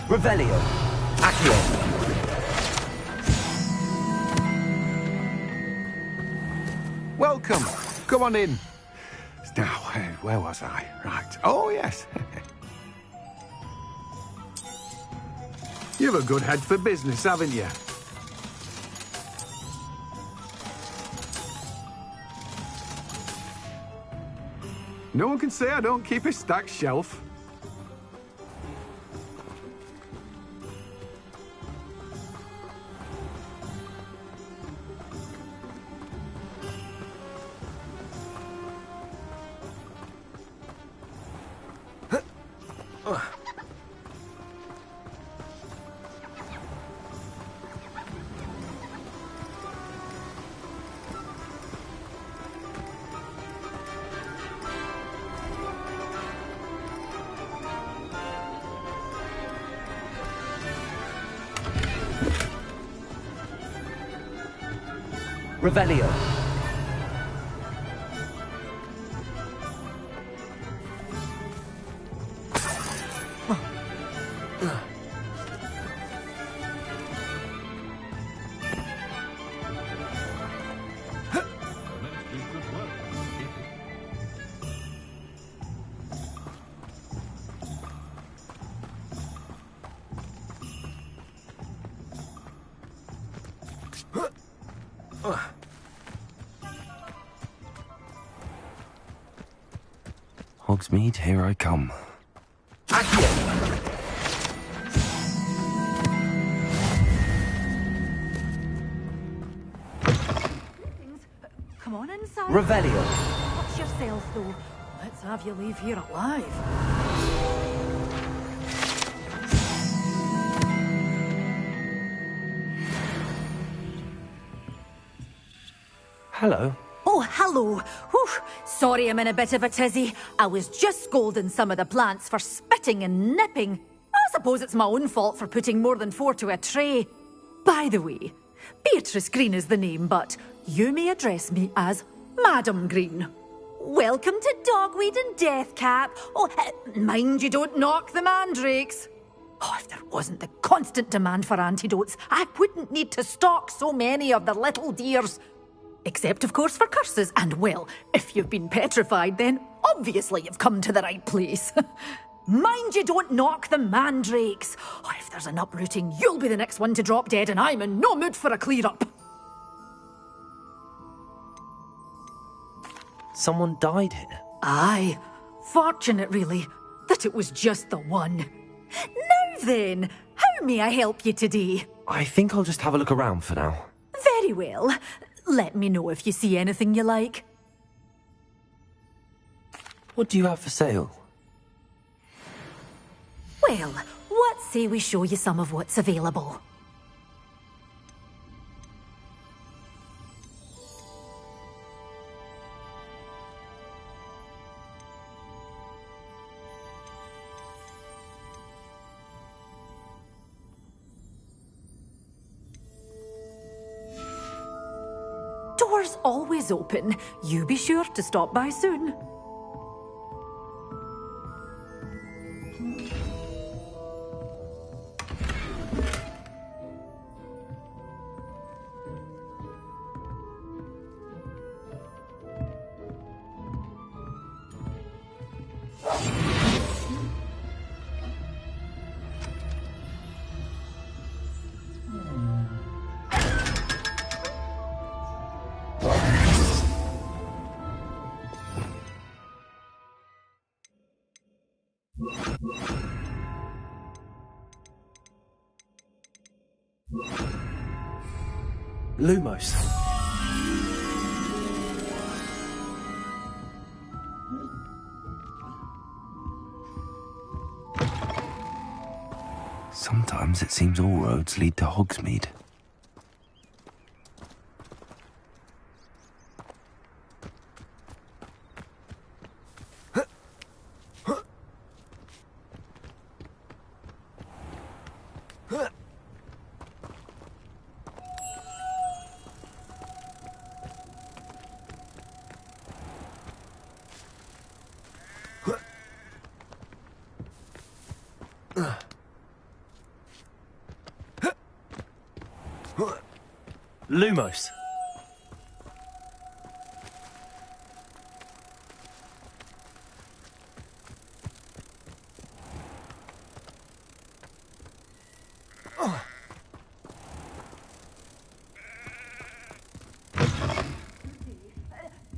Speaker 19: Revelio. Accio.
Speaker 1: Welcome. Come on in. Now, where was I? Right. Oh, yes. You've a good head for business, haven't you? No one can say I don't keep a stacked shelf.
Speaker 19: Revelio.
Speaker 2: Hogsmeade, here I come.
Speaker 10: Come on inside.
Speaker 19: Revelio.
Speaker 10: Watch yourself, though. Let's have you leave here alive.
Speaker 2: Hello.
Speaker 10: Oh, hello. Whew. Sorry I'm in a bit of a tizzy. I was just scolding some of the plants for spitting and nipping. I suppose it's my own fault for putting more than 4 to a tray. By the way, Beatrice Green is the name, but you may address me as Madam Green. Welcome to Dogweed and Deathcap. Oh, mind you don't knock the mandrakes. Oh, if there wasn't the constant demand for antidotes, I wouldn't need to stock so many of the little dears. Except, of course, for curses. And, well, if you've been petrified, then obviously you've come to the right place. Mind you don't knock the mandrakes. Oh, if there's an uprooting, you'll be the next one to drop dead, and I'm in no mood for a clear-up.
Speaker 2: Someone died here?
Speaker 10: Aye. Fortunate, really, that it was just the one. Now then, how may I help you today?
Speaker 2: I think I'll just have a look around for now.
Speaker 10: Very well. Let me know if you see anything you like.
Speaker 2: What do you have for sale?
Speaker 10: Well, what say we show you some of what's available? Doors always open. You be sure to stop by soon.
Speaker 2: Lumos. Sometimes it seems all roads lead to Hogsmeade.
Speaker 6: Lumos.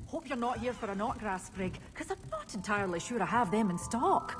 Speaker 10: Hope you're not here for a knotgrass sprig, because I'm not entirely sure I have them in stock.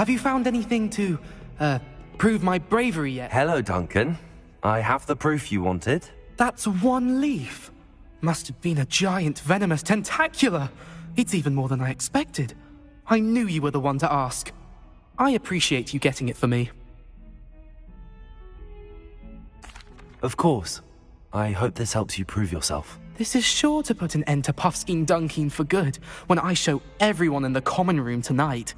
Speaker 17: Have you found anything to, prove my bravery yet?
Speaker 2: Hello, Duncan. I have the proof you wanted.
Speaker 17: That's one leaf. Must have been a giant venomous tentacula. It's even more than I expected. I knew you were the one to ask. I appreciate you getting it for me.
Speaker 2: Of course. I hope this helps you prove yourself.
Speaker 17: This is sure to put an end to Puffskein Dunkeen for good when I show everyone in the common room tonight.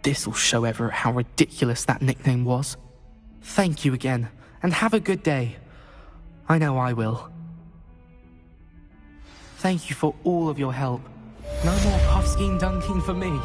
Speaker 17: This'll show Everett how ridiculous that nickname was. Thank you again, and have a good day. I know I will. Thank you for all of your help. No more Puffskein Dunkeen for me.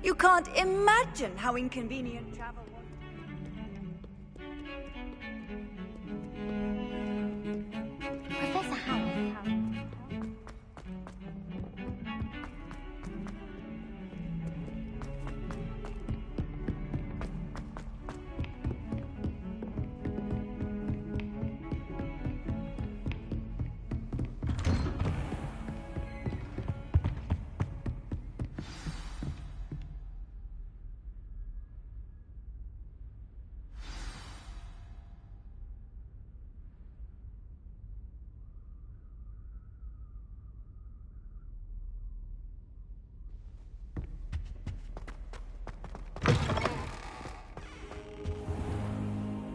Speaker 5: You can't imagine how inconvenient travel was.
Speaker 3: Professor Howard.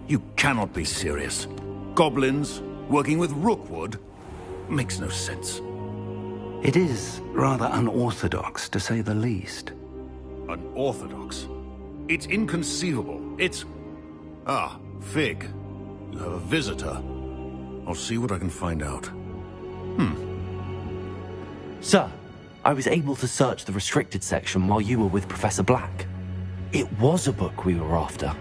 Speaker 13: You cannot be serious. Goblins working with Rookwood? Makes no sense.
Speaker 4: It is rather unorthodox, to say the least.
Speaker 13: Unorthodox? It's inconceivable. It's... Ah, Fig. You have a visitor. I'll see what I can find out.
Speaker 2: Sir, I was able to search the restricted section while you were with Professor Black. It was a book we were after.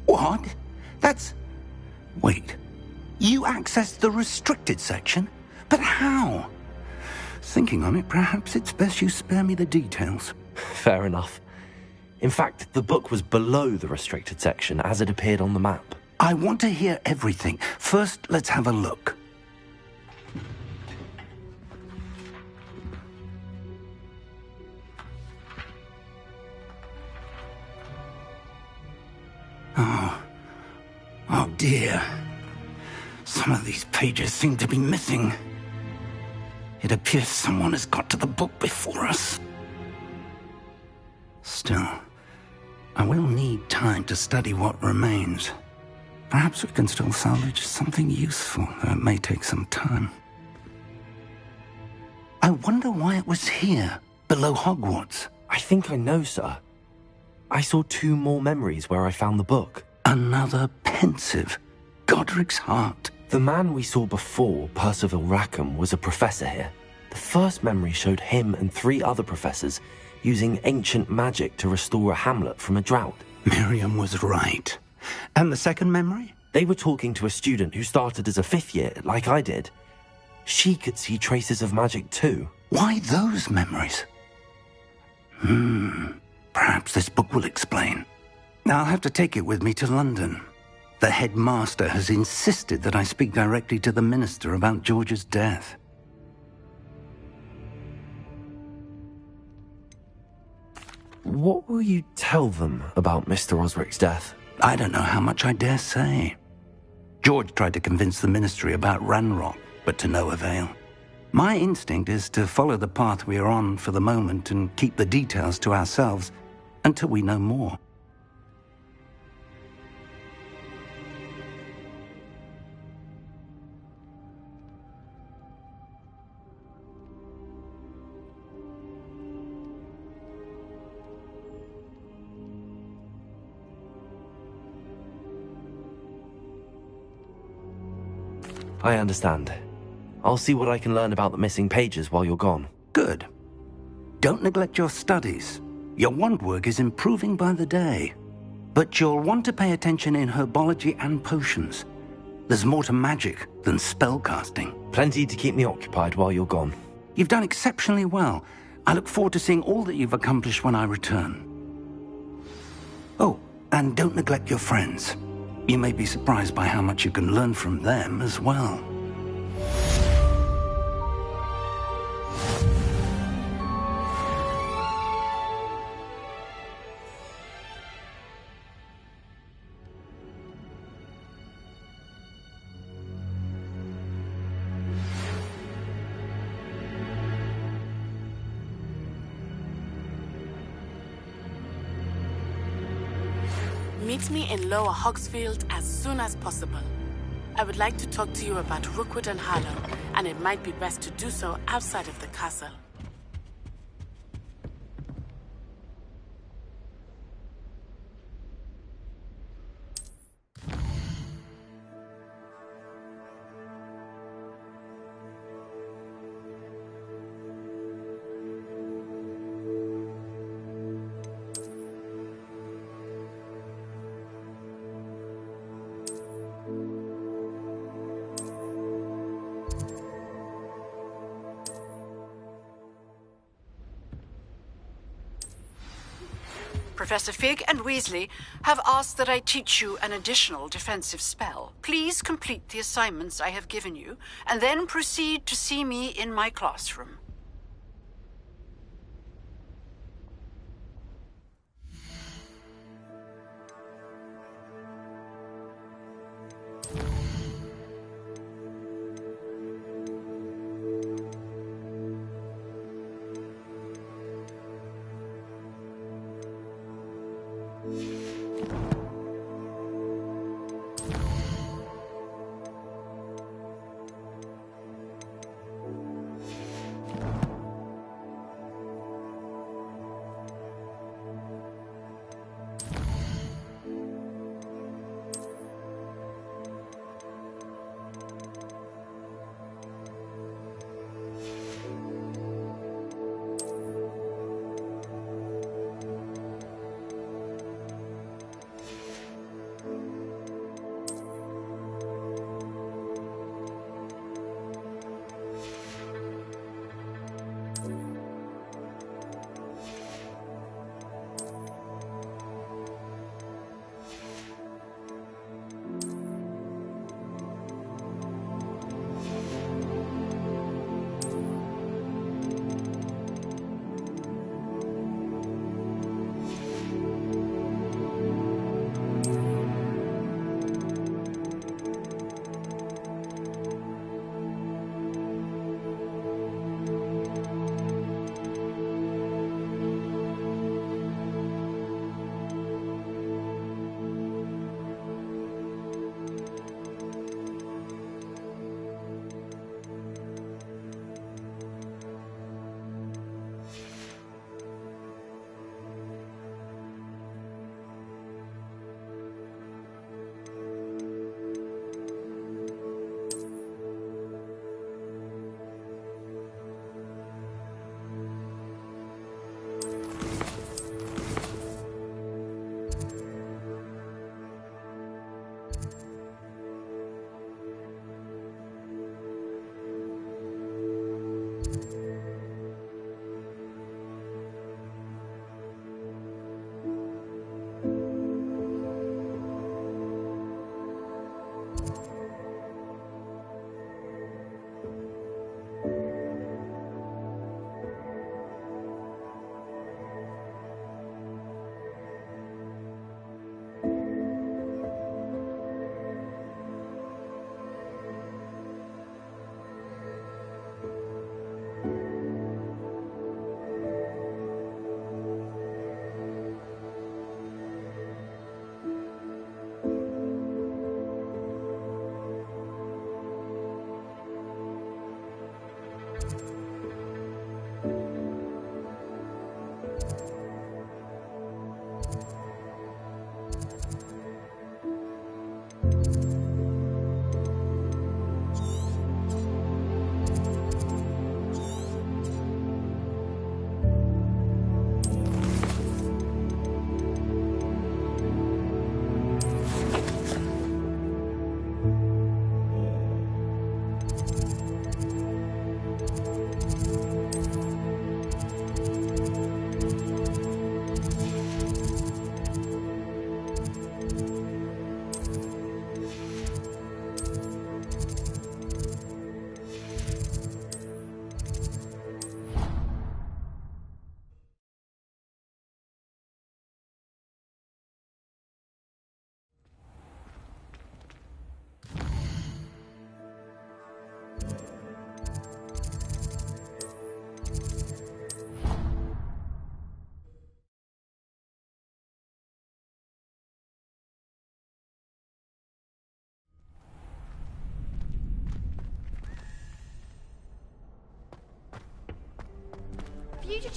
Speaker 4: What? That's... Wait. You accessed the restricted section? But how? Thinking on it, perhaps it's best you spare me the details.
Speaker 2: Fair enough. In fact, the book was below the restricted section as it appeared on the map.
Speaker 4: I want to hear everything. First, let's have a look. Oh dear. Some of these pages seem to be missing. It appears someone has got to the book before us. Still, I will need time to study what remains. Perhaps we can still salvage something useful, though it may take some time. I wonder why it was here, below Hogwarts.
Speaker 2: I think I know, sir. I saw 2 more memories where I found the book.
Speaker 4: Another pensive. Godric's heart.
Speaker 2: The man we saw before, Percival Rackham, was a professor here. The first memory showed him and 3 other professors using ancient magic to restore a hamlet from a drought.
Speaker 4: Miriam was right. And the second memory?
Speaker 2: They were talking to a student who started as a 5th year, like I did. She could see traces of magic too.
Speaker 4: Why those memories? Perhaps this book will explain. Now I'll have to take it with me to London. The headmaster has insisted that I speak directly to the minister about George's death.
Speaker 2: What will you tell them about Mr. Osric's death?
Speaker 4: I don't know how much I dare say. George tried to convince the ministry about Ranrock, but to no avail. My instinct is to follow the path we are on for the moment and keep the details to ourselves until we know more.
Speaker 2: I understand. I'll see what I can learn about the missing pages while you're gone.
Speaker 4: Good. Don't neglect your studies. Your wand work is improving by the day. But you'll want to pay attention in herbology and potions. There's more to magic than spellcasting.
Speaker 2: Plenty to keep me occupied while you're gone.
Speaker 4: You've done exceptionally well. I look forward to seeing all that you've accomplished when I return. Oh, and don't neglect your friends. You may be surprised by how much you can learn from them as well.
Speaker 6: Meet me in Lower Hogsfield as soon as possible. I would like to talk to you about Rookwood and Harlow, and it might be best to do so outside of the castle.
Speaker 22: Professor Fig and Weasley have asked that I teach you an additional defensive spell. Please complete the assignments I have given you, and then proceed to see me in my classroom.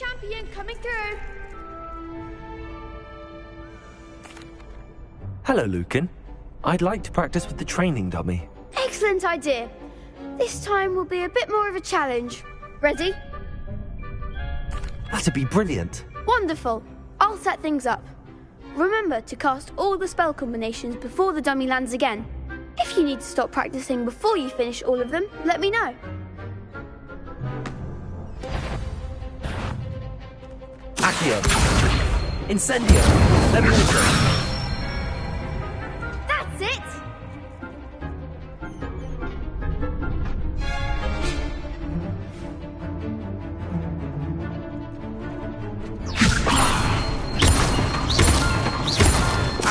Speaker 9: champion coming through.
Speaker 2: Hello, Lucan. I'd like to practice with the training dummy.
Speaker 9: Excellent idea. This time will be a bit more of a challenge. Ready?
Speaker 2: That'd be brilliant.
Speaker 9: Wonderful. I'll set things up. Remember to cast all the spell combinations before the dummy lands again. If you need to stop practicing before you finish all of them, let me know.
Speaker 2: Accio. Incendio. Levioso.
Speaker 9: That's it!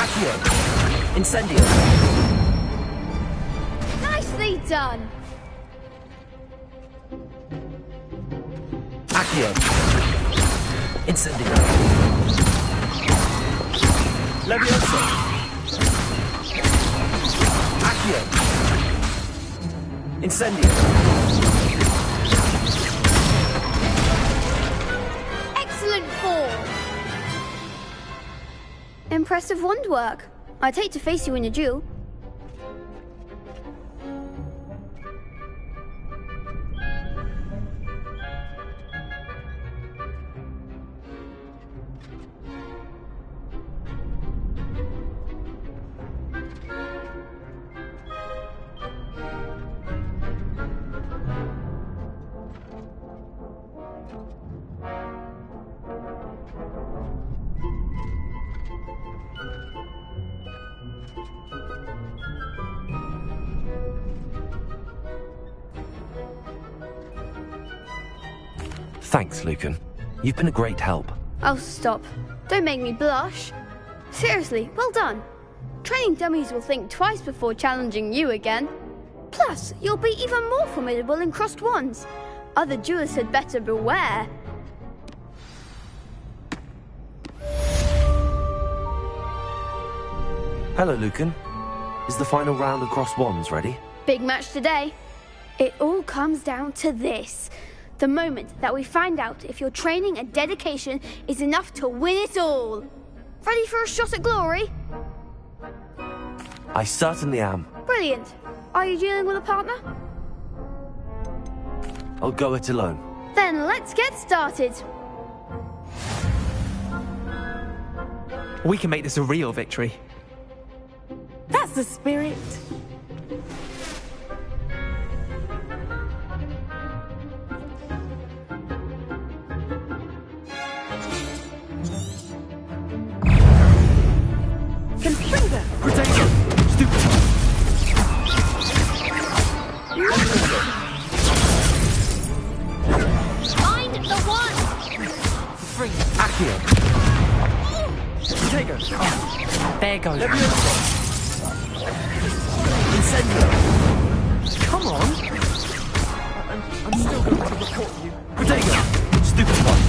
Speaker 2: Accio. Incendio.
Speaker 9: Nicely done!
Speaker 2: Accio. Incendio. Levioso. Accio. Incendio.
Speaker 9: Excellent form! Impressive wand work. I'd hate to face you in a duel.
Speaker 2: Thanks, Lucan. You've been a great help.
Speaker 9: Oh, stop. Don't make me blush. Seriously, well done. Training dummies will think twice before challenging you again. Plus, you'll be even more formidable in crossed wands. Other duelists had better beware.
Speaker 2: Hello, Lucan. Is the final round of crossed wands ready?
Speaker 9: Big match today. It all comes down to this. The moment that we find out if your training and dedication is enough to win it all. Ready for a shot at glory?
Speaker 2: I certainly am.
Speaker 9: Brilliant. Are you dealing with a partner?
Speaker 2: I'll go it alone.
Speaker 9: Then let's get started.
Speaker 17: We can make this a real victory.
Speaker 6: That's the spirit.
Speaker 2: Confringo! Potato! Stupid!
Speaker 9: Find the one!
Speaker 2: Free! Accio! Potato!
Speaker 17: There goes.
Speaker 2: Incendio!
Speaker 17: Come on! I'm still going to report you.
Speaker 2: Potato! Stupid one!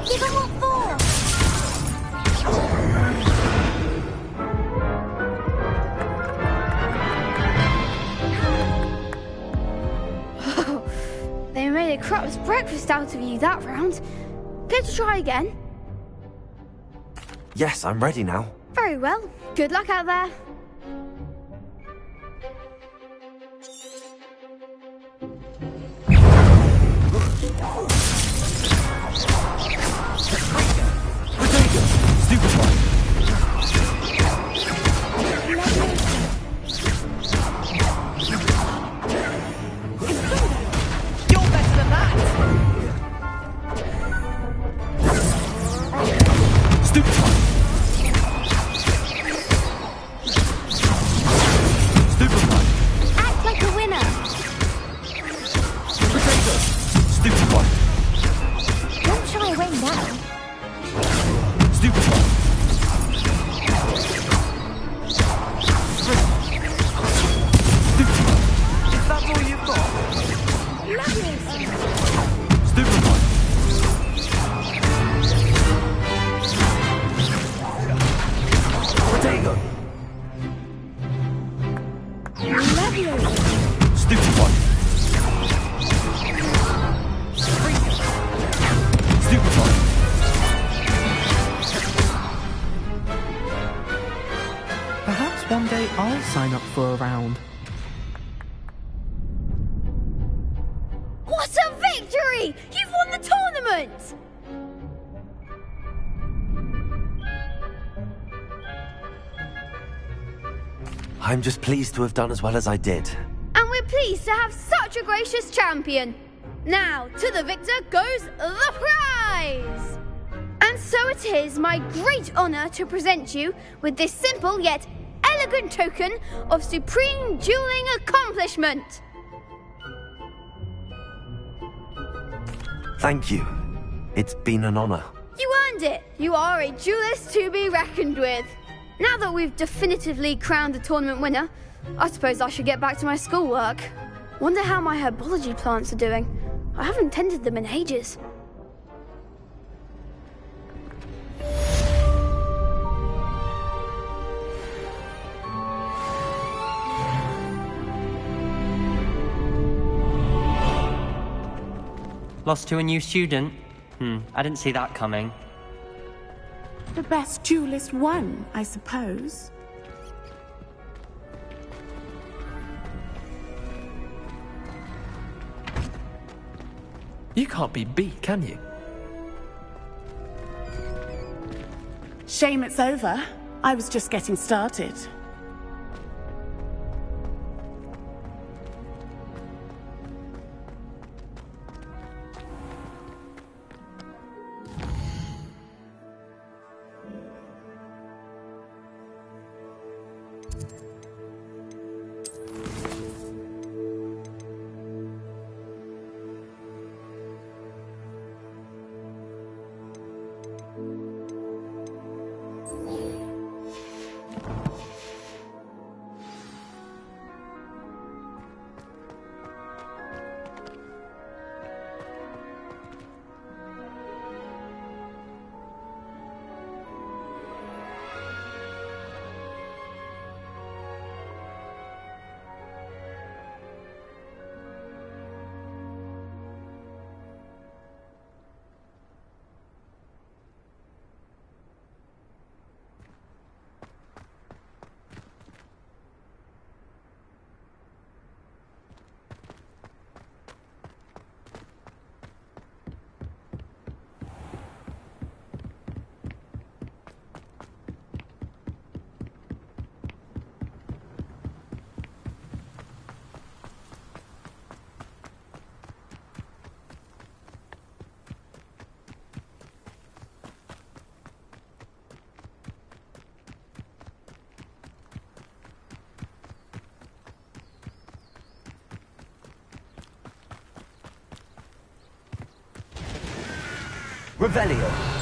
Speaker 9: Give him what for! They made a crap's breakfast out of you that round. Care to try again?
Speaker 2: Yes, I'm ready now.
Speaker 9: Very well. Good luck out there.
Speaker 2: Potato! Stupid one!
Speaker 17: You're better than that!
Speaker 2: Stupid one! Stupid one!
Speaker 9: Act like a winner.
Speaker 2: Potato! Stupid one!
Speaker 9: Don't shy away now.
Speaker 2: Stupid one!
Speaker 17: one day I'll sign up for a round.
Speaker 9: What a victory! You've won the tournament!
Speaker 2: I'm just pleased to have done as well as I did.
Speaker 9: And we're pleased to have such a gracious champion. Now, to the victor goes the prize! And so it is my great honour to present you with this simple yet elegant token of supreme dueling accomplishment.
Speaker 2: Thank you. It's been an honour.
Speaker 9: You earned it. You are a duelist to be reckoned with. Now that we've definitively crowned the tournament winner, I suppose I should get back to my schoolwork. Wonder how my herbology plants are doing. I haven't tended them in ages.
Speaker 11: Lost to a new student? I didn't see that coming.
Speaker 6: The best duelist won, I suppose.
Speaker 17: You can't be beat, can you?
Speaker 6: Shame it's over. I was just getting started.
Speaker 19: Revelio.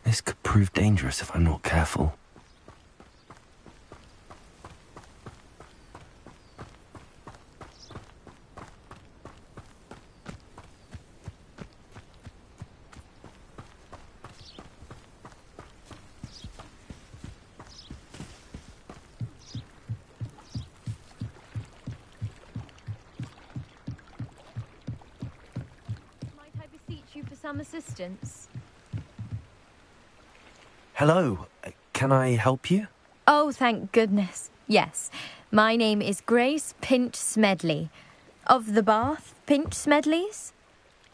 Speaker 2: This could prove dangerous if I'm not careful.
Speaker 15: Might I beseech you for some assistance?
Speaker 2: Hello, can I help you?
Speaker 15: Oh, thank goodness. Yes. My name is Grace Pinch Smedley. Of the Bath Pinch Smedleys.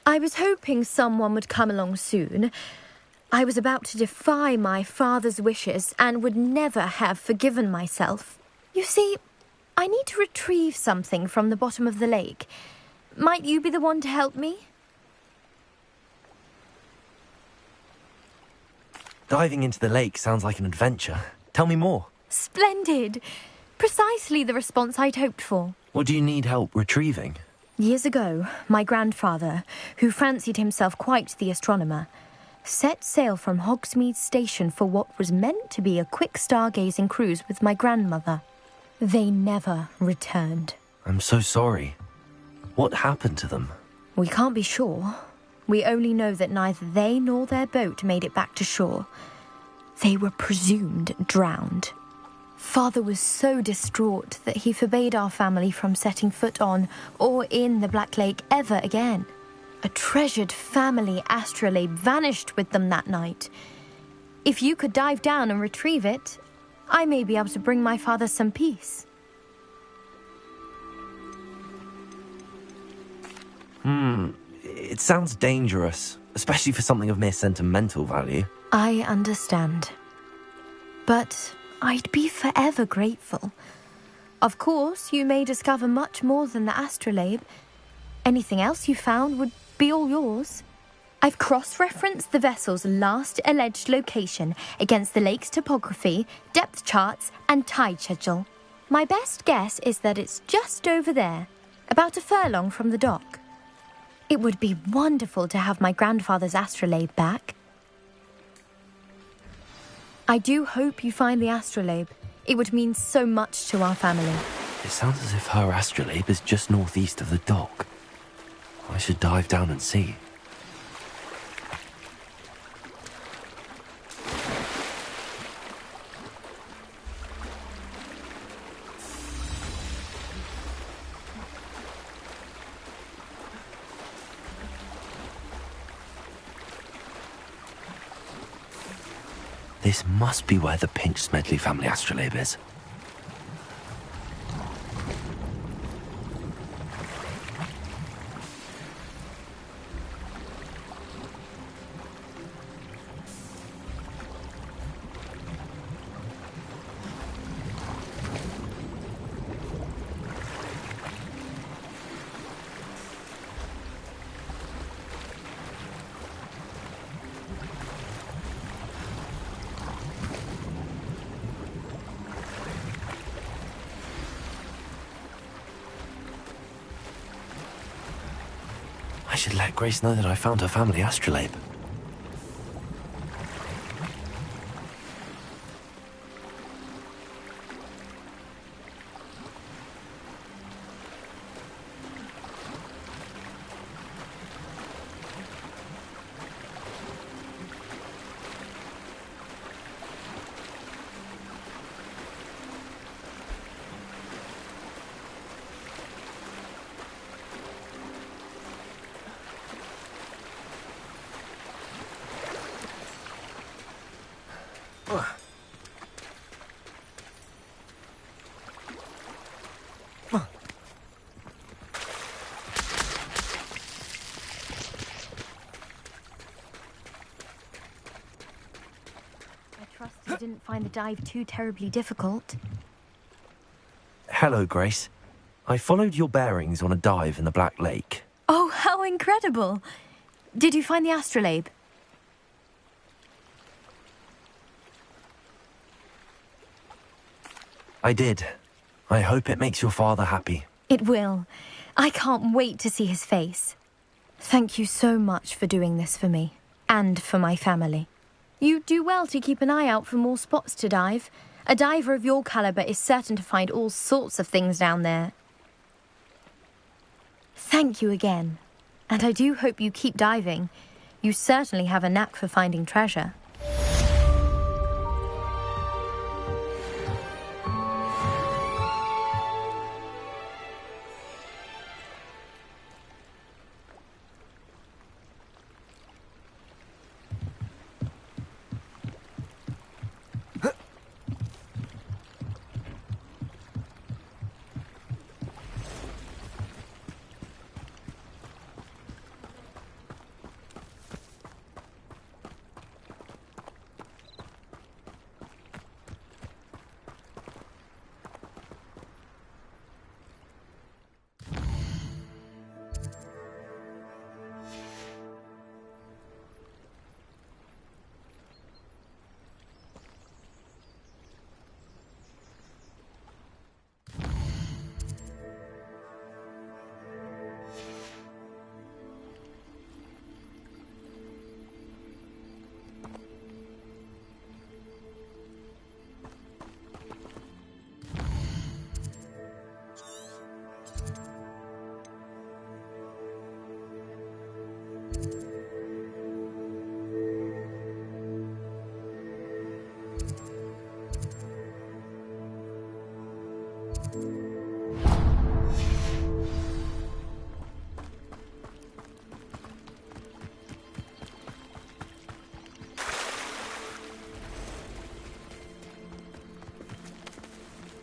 Speaker 15: I was hoping someone would come along soon. I was about to defy my father's wishes and would never have forgiven myself. You see, I need to retrieve something from the bottom of the lake. Might you be the one to help me?
Speaker 2: Diving into the lake sounds like an adventure. Tell me more.
Speaker 15: Splendid. Precisely the response I'd hoped for.
Speaker 2: What do you need help retrieving?
Speaker 15: Years ago, my grandfather, who fancied himself quite the astronomer, set sail from Hogsmeade Station for what was meant to be a quick stargazing cruise with my grandmother. They never returned.
Speaker 2: I'm so sorry. What happened to them?
Speaker 15: We can't be sure. We only know that neither they nor their boat made it back to shore. They were presumed drowned. Father was so distraught that he forbade our family from setting foot on or in the Black Lake ever again. A treasured family astrolabe vanished with them that night. If you could dive down and retrieve it, I may be able to bring my father some peace.
Speaker 2: It sounds dangerous, especially for something of mere sentimental value.
Speaker 15: I understand. But I'd be forever grateful. Of course, you may discover much more than the astrolabe. Anything else you found would be all yours. I've cross-referenced the vessel's last alleged location against the lake's topography, depth charts, and tide schedule. My best guess is that it's just over there, about a furlong from the dock. It would be wonderful to have my grandfather's astrolabe back. I do hope you find the astrolabe. It would mean so much to our family.
Speaker 2: It sounds as if her astrolabe is just northeast of the dock. I should dive down and see. This must be where the Pinch Smedley family astrolabe is. I should let Grace know that I found her family astrolabe.
Speaker 15: You didn't find the dive too terribly difficult.
Speaker 2: Hello, Grace. I followed your bearings on a dive in the Black Lake.
Speaker 15: Oh, how incredible! Did you find the astrolabe?
Speaker 2: I did. I hope it makes your father happy.
Speaker 15: It will. I can't wait to see his face. Thank you so much for doing this for me, and for my family. You do well to keep an eye out for more spots to dive. A diver of your caliber is certain to find all sorts of things down there. Thank you again. And I do hope you keep diving. You certainly have a knack for finding treasure.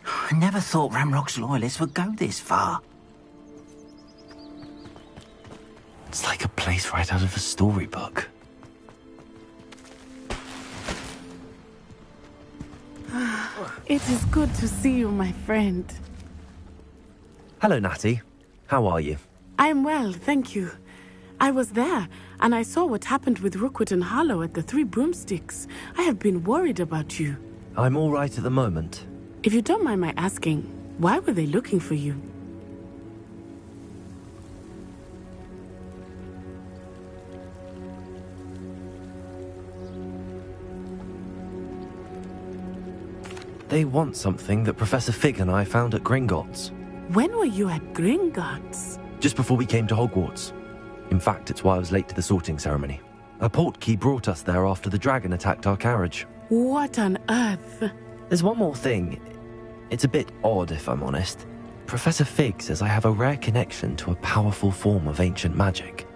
Speaker 19: I never thought Ramrock's loyalists would go this far.
Speaker 2: It's like a place right out of a storybook.
Speaker 6: It is good to see you, my friend.
Speaker 2: Hello, Natty. How are you?
Speaker 6: I am well, thank you. I was there, and I saw what happened with Rookwood and Harlow at the Three Broomsticks. I have been worried about you.
Speaker 2: I'm all right at the moment.
Speaker 6: If you don't mind my asking, why were they looking for you?
Speaker 2: They want something that Professor Fig and I found at Gringotts.
Speaker 6: When were you at Gringotts?
Speaker 2: Just before we came to Hogwarts. In fact, it's why I was late to the sorting ceremony. A portkey brought us there after the dragon attacked our carriage.
Speaker 6: What on earth?
Speaker 2: There's one more thing. It's a bit odd, if I'm honest. Professor Fig says I have a rare connection to a powerful form of ancient magic.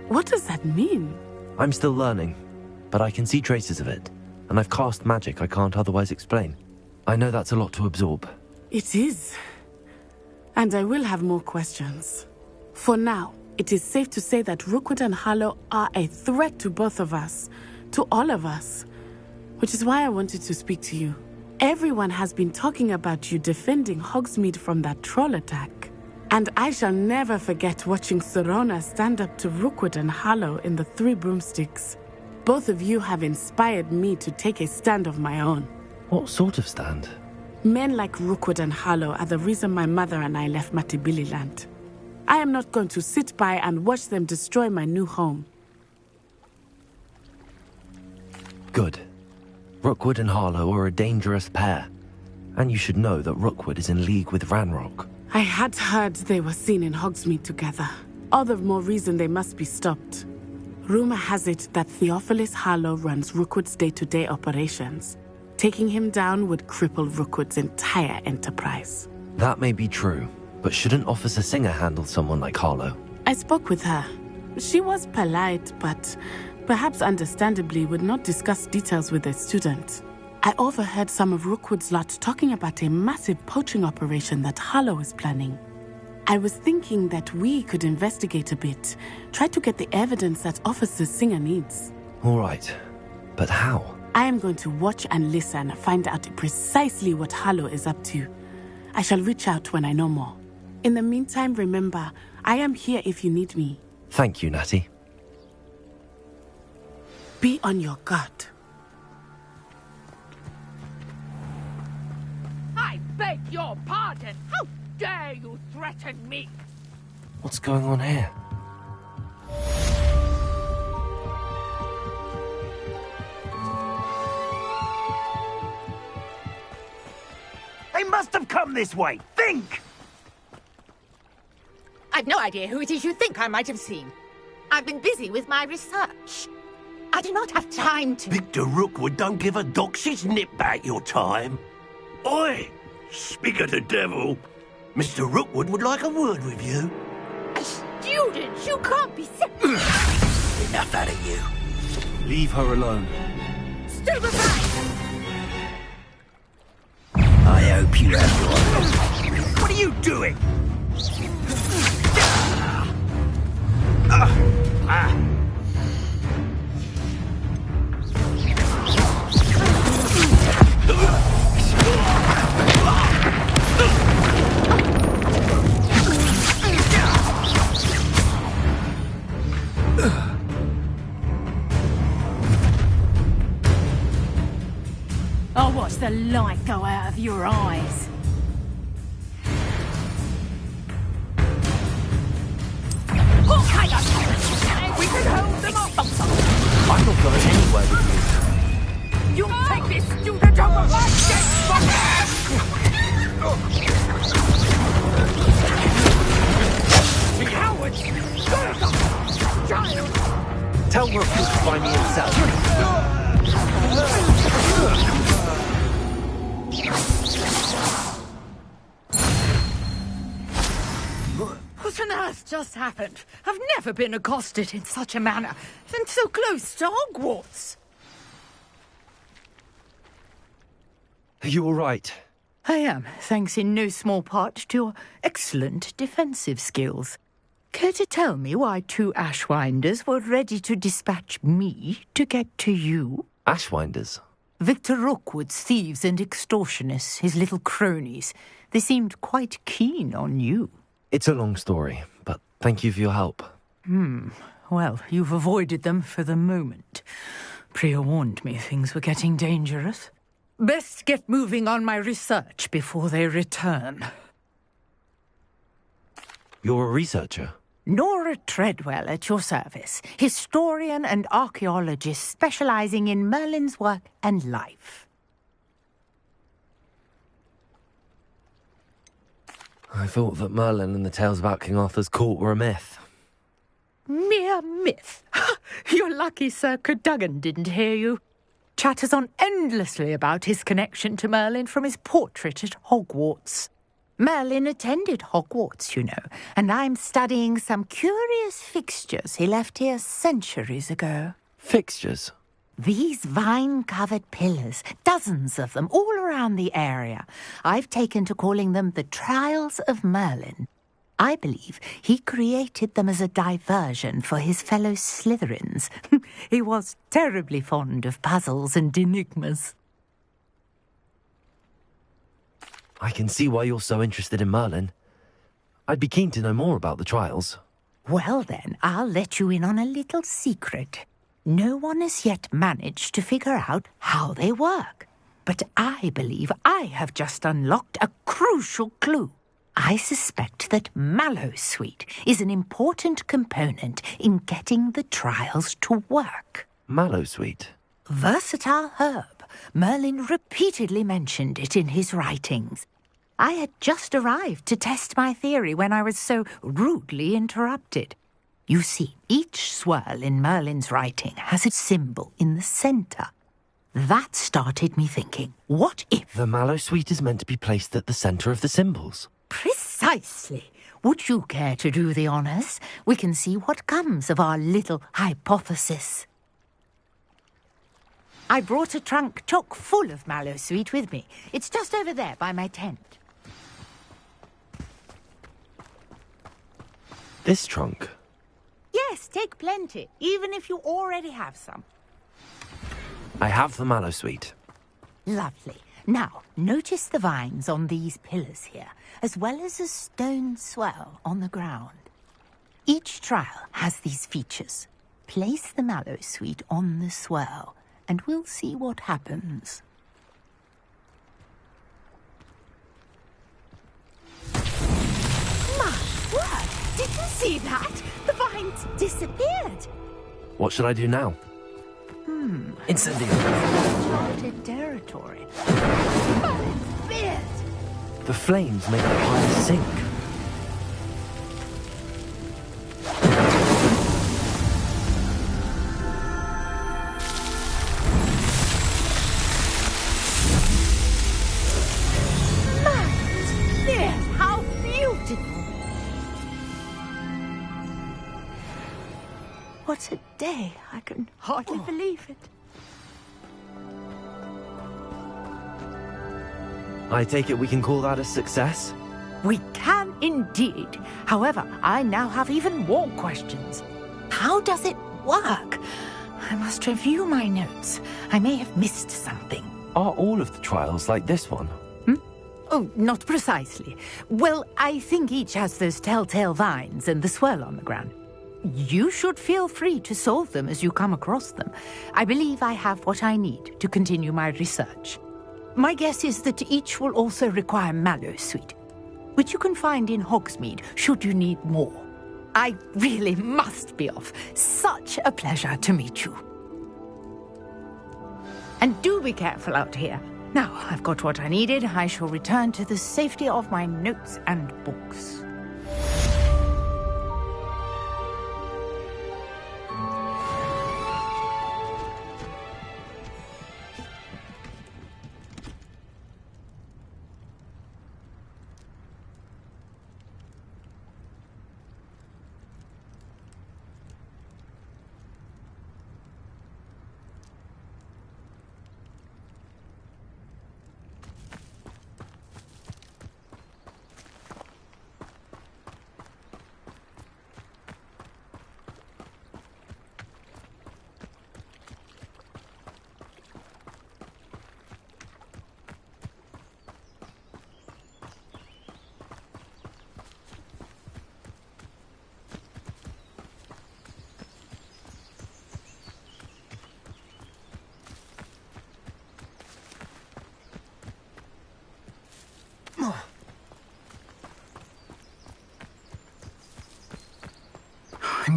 Speaker 6: What does that mean?
Speaker 2: I'm still learning, but I can see traces of it, and I've cast magic I can't otherwise explain. I know that's a lot to absorb.
Speaker 6: It is. And I will have more questions. For now, it is safe to say that Rookwood and Harlow are a threat to both of us, to all of us, which is why I wanted to speak to you. Everyone has been talking about you defending Hogsmeade from that troll attack. And I shall never forget watching Serona stand up to Rookwood and Harlow in the Three Broomsticks. Both of you have inspired me to take a stand of my own.
Speaker 2: What sort of stand?
Speaker 6: Men like Rookwood and Harlow are the reason my mother and I left Matabeleland. I am not going to sit by and watch them destroy my new home.
Speaker 2: Good. Rookwood and Harlow are a dangerous pair. And you should know that Rookwood is in league with Ranrock.
Speaker 6: I had heard they were seen in Hogsmeade together. All the more reason they must be stopped. Rumor has it that Theophilus Harlow runs Rookwood's day-to-day operations. Taking him down would cripple Rookwood's entire enterprise.
Speaker 2: That may be true, but shouldn't Officer Singer handle someone like Harlow?
Speaker 6: I spoke with her. She was polite, but perhaps understandably would not discuss details with a student. I overheard some of Rookwood's lot talking about a massive poaching operation that Harlow is planning. I was thinking that we could investigate a bit, try to get the evidence that Officer Singer needs.
Speaker 2: All right, but how?
Speaker 6: I am going to watch and listen, find out precisely what Harlow is up to. I shall reach out when I know more. In the meantime, remember, I am here if you need me.
Speaker 2: Thank you, Natty.
Speaker 6: Be on your guard.
Speaker 21: I beg your pardon. How dare you threaten me?
Speaker 2: What's going on here?
Speaker 19: They must have come this way. Think!
Speaker 12: I've no idea who it is you think I might have seen. I've been busy with my research. I do not have time to...
Speaker 16: Victor Rookwood don't give a doxy's nip back your time. Oi! Speak of the devil. Mr. Rookwood would like a word with you.
Speaker 12: A student? You can't be serious.
Speaker 16: Enough out of you. Leave her alone.
Speaker 12: Stand aside!
Speaker 16: I hope you have your... What are you doing?
Speaker 10: I'll watch the light go out of your eyes.
Speaker 12: We can hold them off.
Speaker 2: I'm not going anywhere with
Speaker 12: You take this student over my dead cowards! Child!
Speaker 2: Tell Rookwood to find me himself.
Speaker 21: on earth just happened? I've never been accosted in such a manner, and so close to Hogwarts.
Speaker 2: Are you all right?
Speaker 21: I am, thanks in no small part to your excellent defensive skills. Care to tell me why 2 Ashwinders were ready to dispatch me to get to you?
Speaker 2: Ashwinders?
Speaker 21: Victor Rookwood's thieves and extortionists, his little cronies. They seemed quite keen on you.
Speaker 2: It's a long story, but thank you for your help.
Speaker 21: Well, you've avoided them for the moment. Priya warned me things were getting dangerous. Best get moving on my research before they return.
Speaker 2: You're a researcher?
Speaker 21: Nora Treadwell at your service, historian and archaeologist specializing in Merlin's work and life.
Speaker 2: I thought that Merlin and the tales about King Arthur's court were a myth.
Speaker 21: Mere myth. You're lucky Sir Cadogan didn't hear you. Chatters on endlessly about his connection to Merlin from his portrait at Hogwarts. Merlin attended Hogwarts, you know, and I'm studying some curious fixtures he left here centuries ago.
Speaker 2: Fixtures?
Speaker 21: These vine-covered pillars, dozens of them, all around the area. I've taken to calling them the Trials of Merlin. I believe he created them as a diversion for his fellow Slytherins. He was terribly fond of puzzles and enigmas.
Speaker 2: I can see why you're so interested in Merlin. I'd be keen to know more about the trials.
Speaker 21: Well then, I'll let you in on a little secret. No one has yet managed to figure out how they work. But I believe I have just unlocked a crucial clue. I suspect that Mallowsweet is an important component in getting the trials to work.
Speaker 2: Mallowsweet?
Speaker 21: Versatile herb. Merlin repeatedly mentioned it in his writings. I had just arrived to test my theory when I was so rudely interrupted. You see, each swirl in Merlin's writing has a symbol in the centre. That started me thinking, what if...
Speaker 2: The Mallowsweet is meant to be placed at the centre of the symbols.
Speaker 21: Precisely. Would you care to do the honours? We can see what comes of our little hypothesis. I brought a trunk chock full of Mallowsweet with me. It's just over there by my tent.
Speaker 2: This trunk?
Speaker 21: Yes, take plenty, even if you already have some.
Speaker 2: I have the Mallowsweet.
Speaker 21: Lovely. Now, notice the vines on these pillars here, as well as a stone swell on the ground. Each trial has these features. Place the Mallowsweet on the swell, and we'll see what happens. My word! Did you see that? The vines disappeared.
Speaker 2: What should I do now? Incendio.
Speaker 21: Uncharted territory. Merlin's beard!
Speaker 2: The flames make the pile sink.
Speaker 21: Merlin's beard! How beautiful! What a day! I can hardly believe it.
Speaker 2: I take it we can call that a success?
Speaker 21: We can indeed. However, I now have even more questions. How does it work? I must review my notes. I may have missed something.
Speaker 2: Are all of the trials like this one?
Speaker 21: Oh, not precisely. Well, I think each has those telltale vines and the swirl on the ground. You should feel free to solve them as you come across them. I believe I have what I need to continue my research. My guess is that each will also require Mallowsweet, which you can find in Hogsmeade should you need more. I really must be off. Such a pleasure to meet you. And do be careful out here. Now I've got what I needed, I shall return to the safety of my notes and books.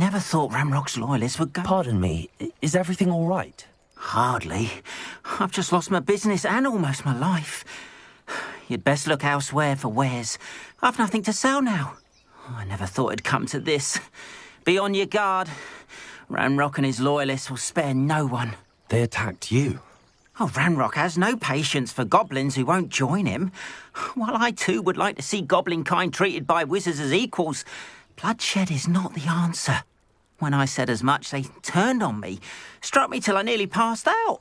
Speaker 19: never thought Ramrock's loyalists would go...
Speaker 2: Pardon me, is everything all right?
Speaker 19: Hardly. I've just lost my business and almost my life. You'd best look elsewhere for wares. I've nothing to sell now. I never thought it'd come to this. Be on your guard. Ramrock and his loyalists will spare no one.
Speaker 2: They attacked you?
Speaker 19: Oh, Ramrock has no patience for goblins who won't join him. While I too would like to see goblin kind treated by wizards as equals, bloodshed is not the answer. When I said as much, they turned on me, struck me till I nearly passed out.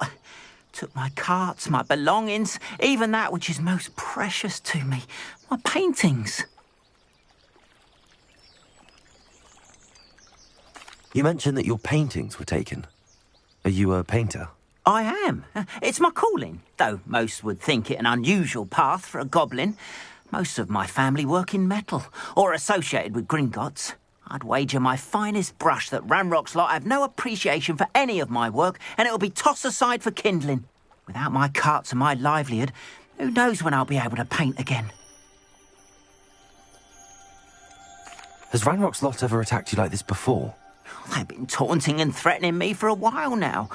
Speaker 19: Took my carts, my belongings, even that which is most precious to me, my paintings.
Speaker 2: You mentioned that your paintings were taken. Are you a painter?
Speaker 19: I am. It's my calling, though most would think it an unusual path for a goblin. Most of my family work in metal, or associated with Gringotts. I'd wager my finest brush that Ramrock's lot have no appreciation for any of my work, and it'll be tossed aside for kindling. Without my carts and my livelihood, who knows when I'll be able to paint again.
Speaker 2: Has Ramrock's lot ever attacked you like this before?
Speaker 19: They've been taunting and threatening me for a while now,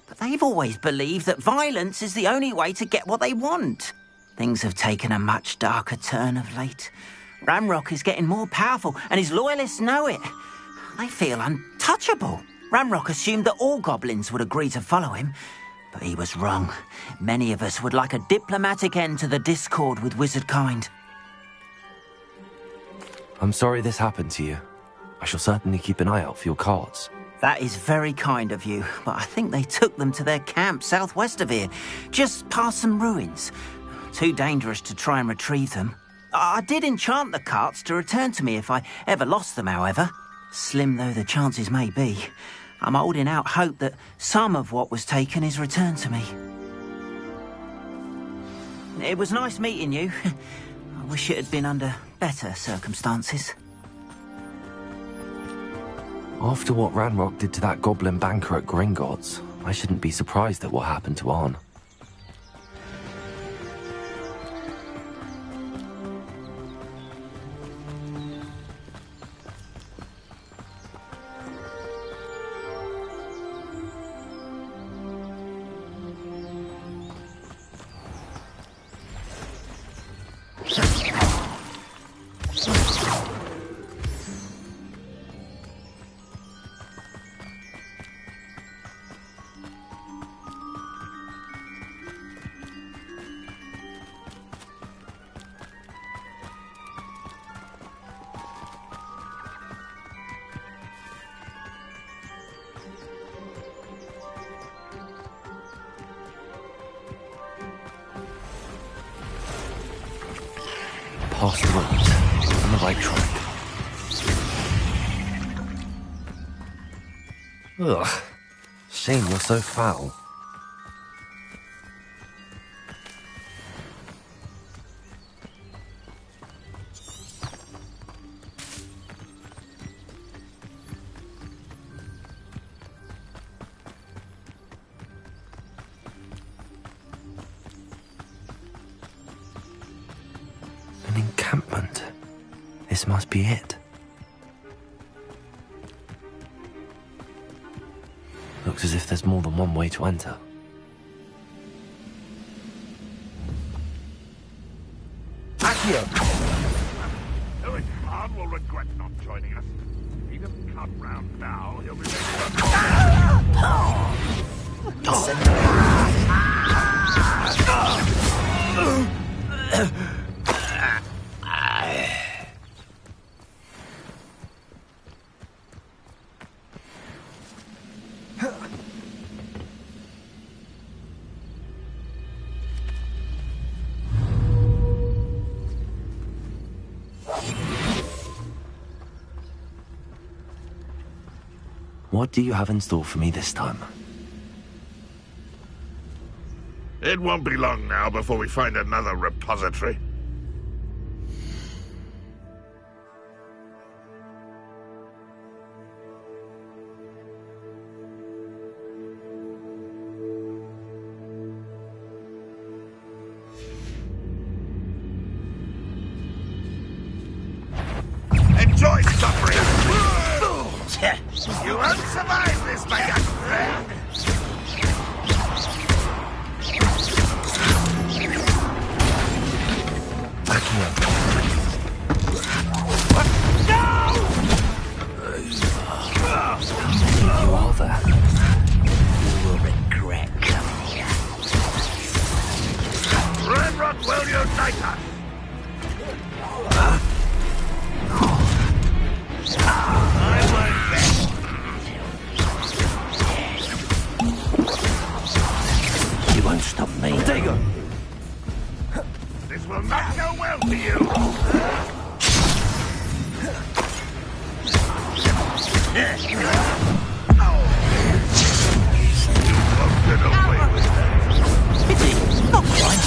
Speaker 19: but they've always believed that violence is the only way to get what they want. Things have taken a much darker turn of late. Ramrock is getting more powerful, and his loyalists know it. They feel untouchable. Ramrock assumed that all goblins would agree to follow him, but he was wrong. Many of us would like a diplomatic end to the discord with wizard kind.
Speaker 2: I'm sorry this happened to you. I shall certainly keep an eye out for your carts.
Speaker 19: That is very kind of you, but I think they took them to their camp southwest of here, just past some ruins. Too dangerous to try and retrieve them. I did enchant the carts to return to me if I ever lost them, however. Slim though the chances may be, I'm holding out hope that some of what was taken is returned to me. It was nice meeting you. I wish it had been under better circumstances.
Speaker 2: After what Ramrock did to that goblin banker at Gringotts, I shouldn't be surprised at what happened to Arn. Past the road, on the right track. Ugh, shame you're so foul. An encampment. This must be it. Looks as if there's more than one way to enter.
Speaker 13: Accio! Knowing Khan will regret not joining us. If he doesn't come round now, he'll be
Speaker 2: What do you have in store for me this time?
Speaker 13: It won't be long now before we find another repository. Enjoy suffering!
Speaker 16: You won't survive this, my young friend.
Speaker 2: Back here. If you are there,
Speaker 16: You will regret coming here. Ramrod will unite us. I won't rest until
Speaker 2: you won't stop me.
Speaker 16: Digger! This will not go well for you. Get away with that.
Speaker 2: Pity, not quite.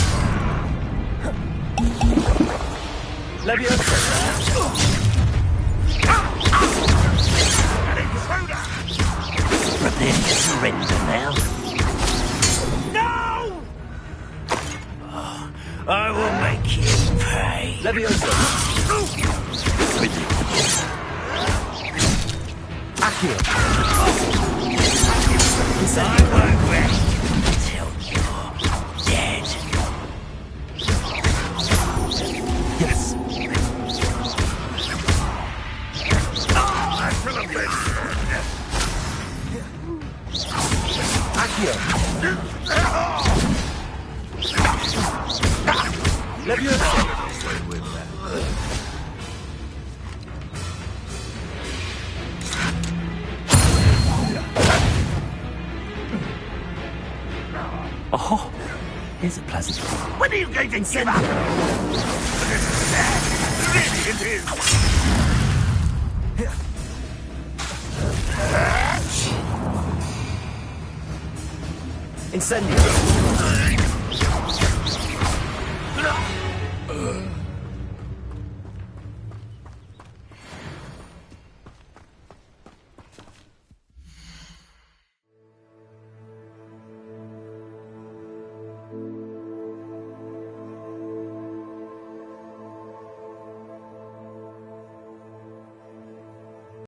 Speaker 16: Prepare to surrender now. No! I will make you pay. I won't rest until you're dead.
Speaker 2: Yes.
Speaker 16: I will avenge your death.
Speaker 2: Oh, here's a pleasant one.
Speaker 16: When are you going to give up? This is sad. Really it is.
Speaker 8: Incendio.